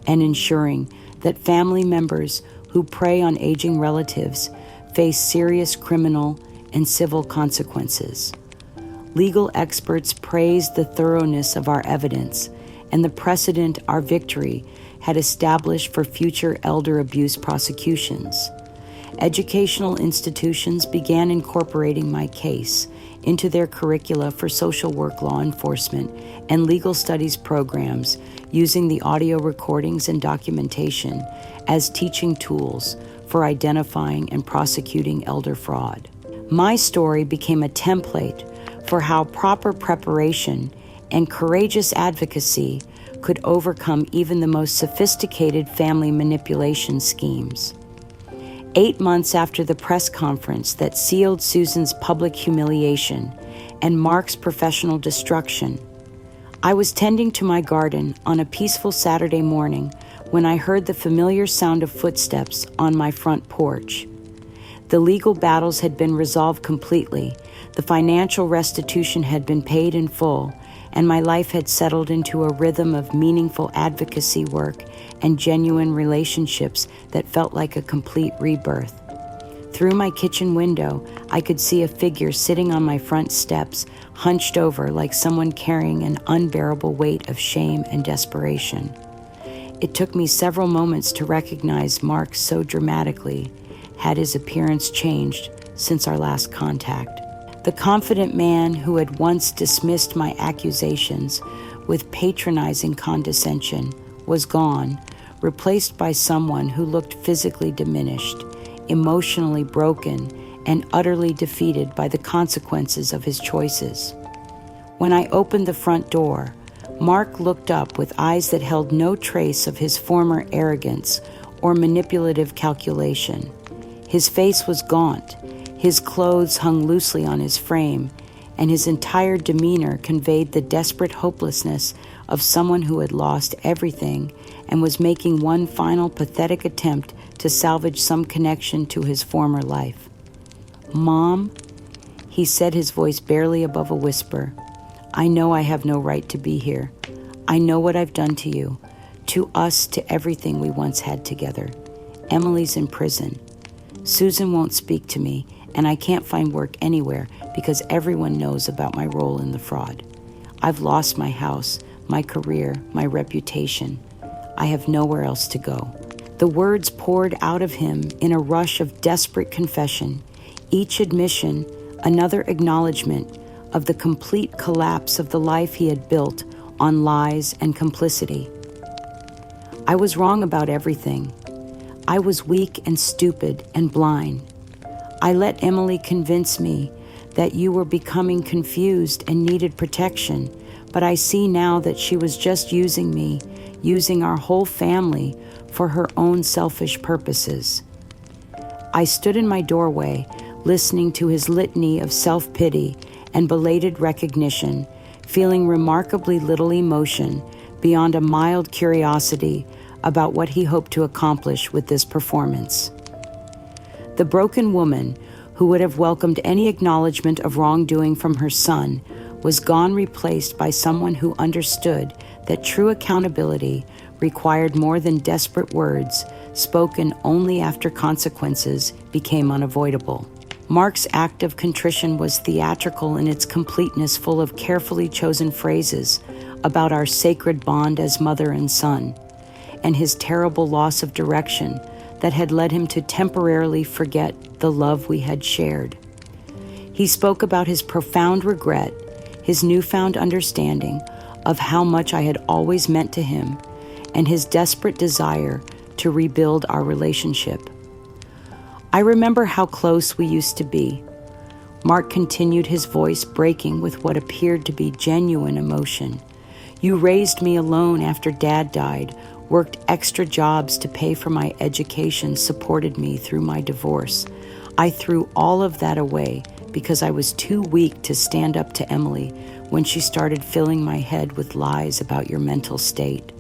and ensuring that family members who prey on aging relatives face serious criminal and civil consequences. Legal experts praised the thoroughness of our evidence and the precedent our victory had established for future elder abuse prosecutions. Educational institutions began incorporating my case into their curricula for social work law enforcement and legal studies programs, using the audio recordings and documentation as teaching tools for identifying and prosecuting elder fraud. My story became a template for how proper preparation and courageous advocacy could overcome even the most sophisticated family manipulation schemes. 8 months after the press conference that sealed Susan's public humiliation and Mark's professional destruction, I was tending to my garden on a peaceful Saturday morning when I heard the familiar sound of footsteps on my front porch. The legal battles had been resolved completely, the financial restitution had been paid in full, and my life had settled into a rhythm of meaningful advocacy work and genuine relationships that felt like a complete rebirth. Through my kitchen window, I could see a figure sitting on my front steps, hunched over like someone carrying an unbearable weight of shame and desperation. It took me several moments to recognize Mark so dramatically. Had his appearance changed since our last contact? The confident man who had once dismissed my accusations with patronizing condescension was gone, replaced by someone who looked physically diminished, emotionally broken, and utterly defeated by the consequences of his choices. When I opened the front door, Mark looked up with eyes that held no trace of his former arrogance or manipulative calculation. His face was gaunt, his clothes hung loosely on his frame, and his entire demeanor conveyed the desperate hopelessness of someone who had lost everything and was making one final pathetic attempt to salvage some connection to his former life. "Mom," he said, his voice barely above a whisper, "I know I have no right to be here. I know what I've done to you, to us, to everything we once had together. Emily's in prison. Susan won't speak to me, and I can't find work anywhere because everyone knows about my role in the fraud. I've lost my house, my career, my reputation. I have nowhere else to go." The words poured out of him in a rush of desperate confession, each admission another acknowledgement of the complete collapse of the life he had built on lies and complicity. "I was wrong about everything. I was weak and stupid and blind. I let Emily convince me that you were becoming confused and needed protection, but I see now that she was just using me, using our whole family for her own selfish purposes." I stood in my doorway, listening to his litany of self-pity and belated recognition, feeling remarkably little emotion beyond a mild curiosity about what he hoped to accomplish with this performance. The broken woman, who would have welcomed any acknowledgement of wrongdoing from her son, was gone, replaced by someone who understood that true accountability required more than desperate words spoken only after consequences became unavoidable. Mark's act of contrition was theatrical in its completeness, full of carefully chosen phrases about our sacred bond as mother and son, and his terrible loss of direction that had led him to temporarily forget the love we had shared. He spoke about his profound regret, his newfound understanding of how much I had always meant to him, and his desperate desire to rebuild our relationship. "I remember how close we used to be," Mark continued, his voice breaking with what appeared to be genuine emotion. "You raised me alone after Dad died, worked extra jobs to pay for my education, supported me through my divorce. I threw all of that away because I was too weak to stand up to Emily when she started filling my head with lies about your mental state."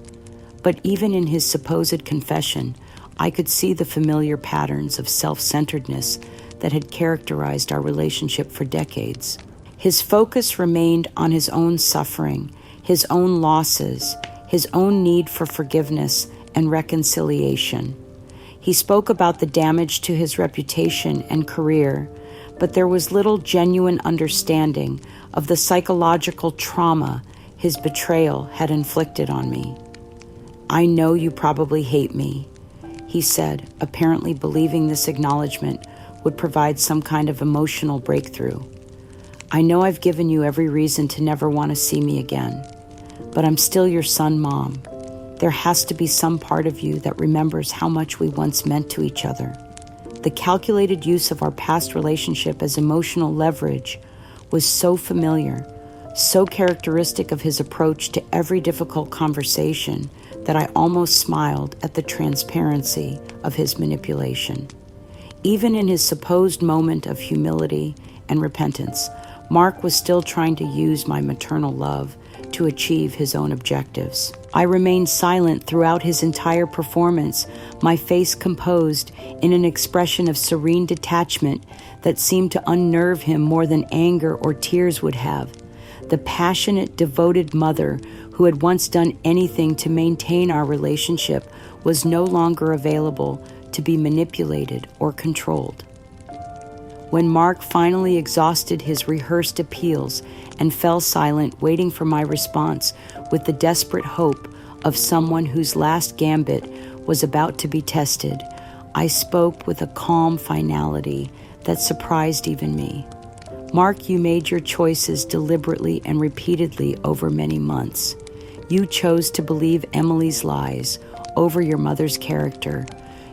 But even in his supposed confession, I could see the familiar patterns of self-centeredness that had characterized our relationship for decades. His focus remained on his own suffering, his own losses, his own need for forgiveness and reconciliation. He spoke about the damage to his reputation and career, but there was little genuine understanding of the psychological trauma his betrayal had inflicted on me. "I know you probably hate me," he said, apparently believing this acknowledgement would provide some kind of emotional breakthrough. "I know I've given you every reason to never want to see me again, but I'm still your son, Mom. There has to be some part of you that remembers how much we once meant to each other." The calculated use of our past relationship as emotional leverage was so familiar, so characteristic of his approach to every difficult conversation, that I almost smiled at the transparency of his manipulation. Even in his supposed moment of humility and repentance, Mark was still trying to use my maternal love to achieve his own objectives. I remained silent throughout his entire performance, my face composed in an expression of serene detachment that seemed to unnerve him more than anger or tears would have. The passionate, devoted mother who had once done anything to maintain our relationship was no longer available to be manipulated or controlled. When Mark finally exhausted his rehearsed appeals and fell silent, waiting for my response with the desperate hope of someone whose last gambit was about to be tested, I spoke with a calm finality that surprised even me. "Mark, you made your choices deliberately and repeatedly over many months. You chose to believe Emily's lies over your mother's character.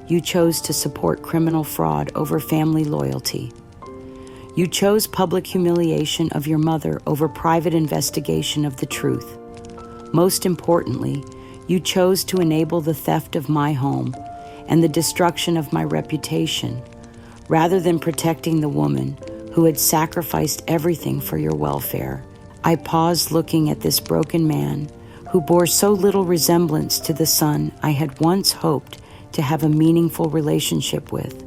You chose to support criminal fraud over family loyalty. You chose public humiliation of your mother over private investigation of the truth. Most importantly, you chose to enable the theft of my home and the destruction of my reputation, rather than protecting the woman who had sacrificed everything for your welfare. I paused looking at this broken man who bore so little resemblance to the son I had once hoped to have a meaningful relationship with.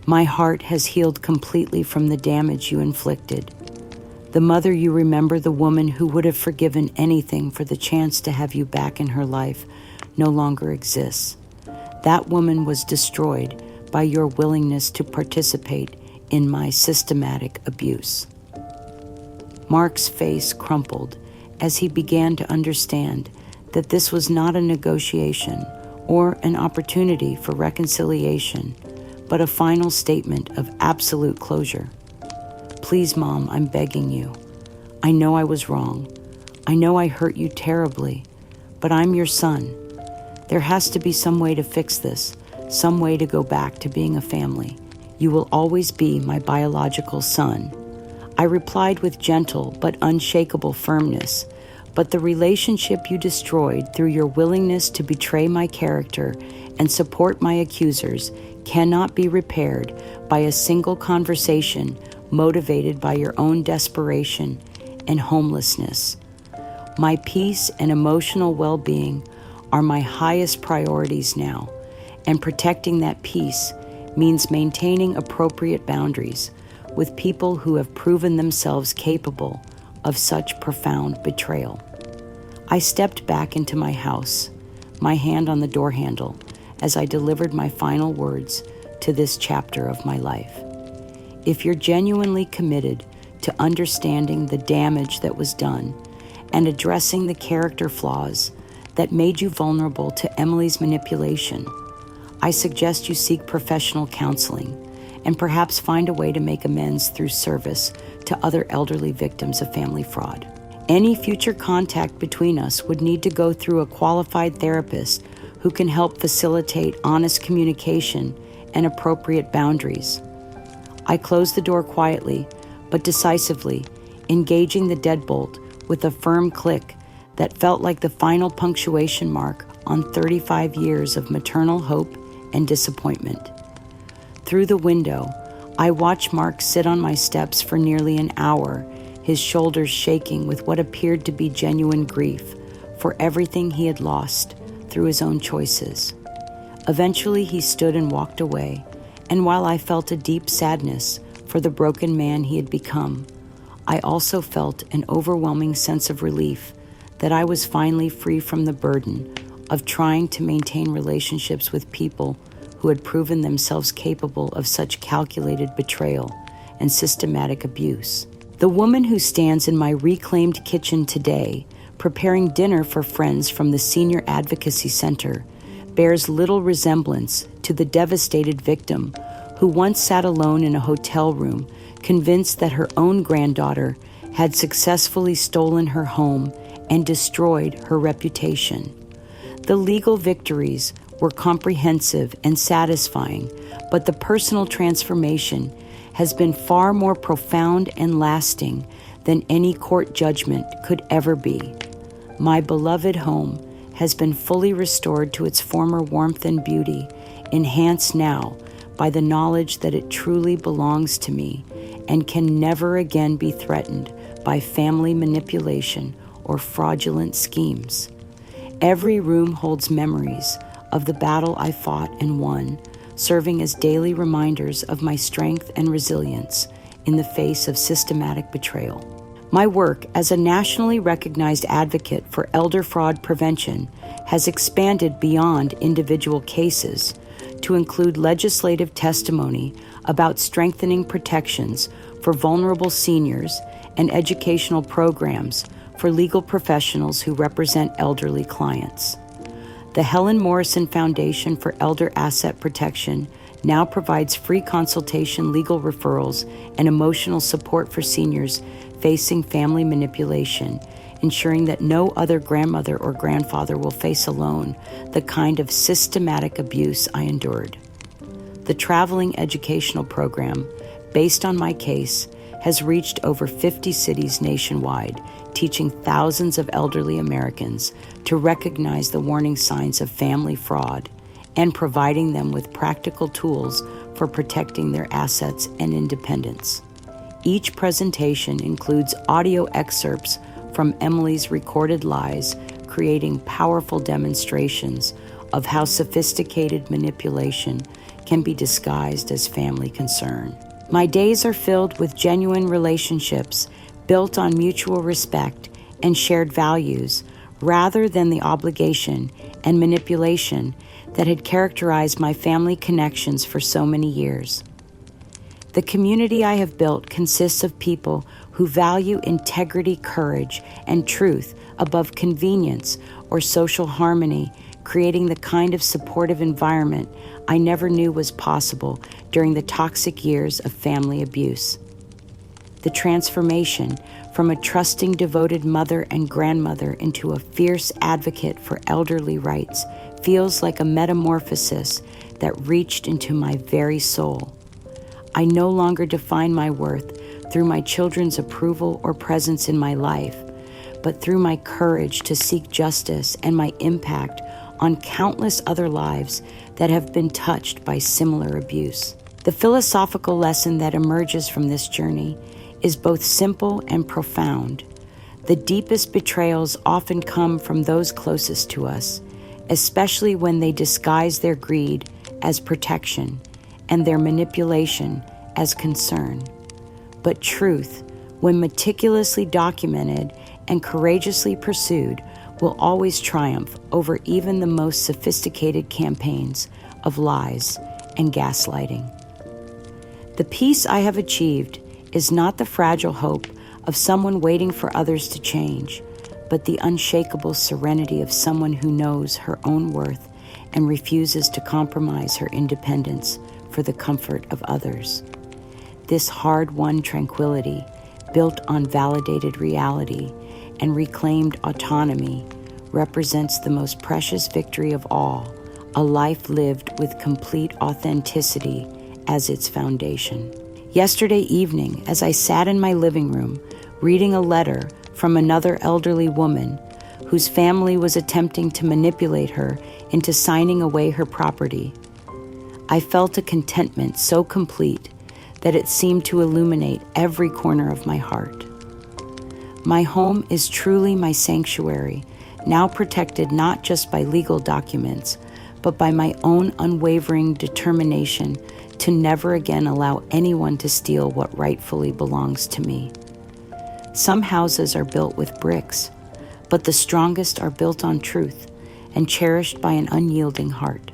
My heart has healed completely from the damage you inflicted. The mother you remember, the woman who would have forgiven anything for the chance to have you back in her life, no longer exists. That woman was destroyed by your willingness to participate in my systematic abuse. Mark's face crumpled as he began to understand that this was not a negotiation or an opportunity for reconciliation, but a final statement of absolute closure. Please, Mom, I'm begging you. I know I was wrong. I know I hurt you terribly, but I'm your son. There has to be some way to fix this, some way to go back to being a family. You will always be my biological son. I replied with gentle but unshakable firmness, but the relationship you destroyed through your willingness to betray my character and support my accusers cannot be repaired by a single conversation motivated by your own desperation and homelessness. My peace and emotional well-being are my highest priorities now, and protecting that peace means maintaining appropriate boundaries with people who have proven themselves capable of such profound betrayal. I stepped back into my house, my hand on the door handle, as I delivered my final words to this chapter of my life. If you're genuinely committed to understanding the damage that was done and addressing the character flaws that made you vulnerable to Emily's manipulation, I suggest you seek professional counseling and perhaps find a way to make amends through service to other elderly victims of family fraud. Any future contact between us would need to go through a qualified therapist who can help facilitate honest communication and appropriate boundaries. I closed the door quietly but decisively, engaging the deadbolt with a firm click that felt like the final punctuation mark on 35 years of maternal hope and disappointment. Through the window, I watched Mark sit on my steps for nearly an hour, his shoulders shaking with what appeared to be genuine grief for everything he had lost through his own choices. Eventually, he stood and walked away, and while I felt a deep sadness for the broken man he had become, I also felt an overwhelming sense of relief that I was finally free from the burden of trying to maintain relationships with people who had proven themselves capable of such calculated betrayal and systematic abuse. The woman who stands in my reclaimed kitchen today, preparing dinner for friends from the Senior Advocacy Center, bears little resemblance to the devastated victim who once sat alone in a hotel room, convinced that her own granddaughter had successfully stolen her home and destroyed her reputation. The legal victories were comprehensive and satisfying, but the personal transformation has been far more profound and lasting than any court judgment could ever be. My beloved home has been fully restored to its former warmth and beauty, enhanced now by the knowledge that it truly belongs to me and can never again be threatened by family manipulation or fraudulent schemes. Every room holds memories of the battle I fought and won, serving as daily reminders of my strength and resilience in the face of systematic betrayal. My work as a nationally recognized advocate for elder fraud prevention has expanded beyond individual cases to include legislative testimony about strengthening protections for vulnerable seniors and educational programs for legal professionals who represent elderly clients. The Helen Morrison Foundation for Elder Asset Protection now provides free consultation, legal referrals, and emotional support for seniors facing family manipulation, ensuring that no other grandmother or grandfather will face alone the kind of systematic abuse I endured. The traveling educational program, based on my case, has reached over 50 cities nationwide, teaching thousands of elderly Americans to recognize the warning signs of family fraud and providing them with practical tools for protecting their assets and independence. Each presentation includes audio excerpts from Emily's recorded lies, creating powerful demonstrations of how sophisticated manipulation can be disguised as family concern. My days are filled with genuine relationships built on mutual respect and shared values, rather than the obligation and manipulation that had characterized my family connections for so many years. The community I have built consists of people who value integrity, courage, and truth above convenience or social harmony, creating the kind of supportive environment I never knew was possible during the toxic years of family abuse. The transformation from a trusting, devoted mother and grandmother into a fierce advocate for elderly rights feels like a metamorphosis that reached into my very soul. I no longer define my worth through my children's approval or presence in my life, but through my courage to seek justice and my impact on countless other lives that have been touched by similar abuse. The philosophical lesson that emerges from this journey is both simple and profound. The deepest betrayals often come from those closest to us, especially when they disguise their greed as protection and their manipulation as concern. But truth, when meticulously documented and courageously pursued, will always triumph over even the most sophisticated campaigns of lies and gaslighting. The peace I have achieved is not the fragile hope of someone waiting for others to change, but the unshakable serenity of someone who knows her own worth and refuses to compromise her independence for the comfort of others. This hard-won tranquility, built on validated reality and reclaimed autonomy, represents the most precious victory of all, a life lived with complete authenticity as its foundation. Yesterday evening, as I sat in my living room reading a letter from another elderly woman whose family was attempting to manipulate her into signing away her property, I felt a contentment so complete that it seemed to illuminate every corner of my heart. My home is truly my sanctuary, now protected not just by legal documents, but by my own unwavering determination to never again allow anyone to steal what rightfully belongs to me. Some houses are built with bricks, but the strongest are built on truth and cherished by an unyielding heart.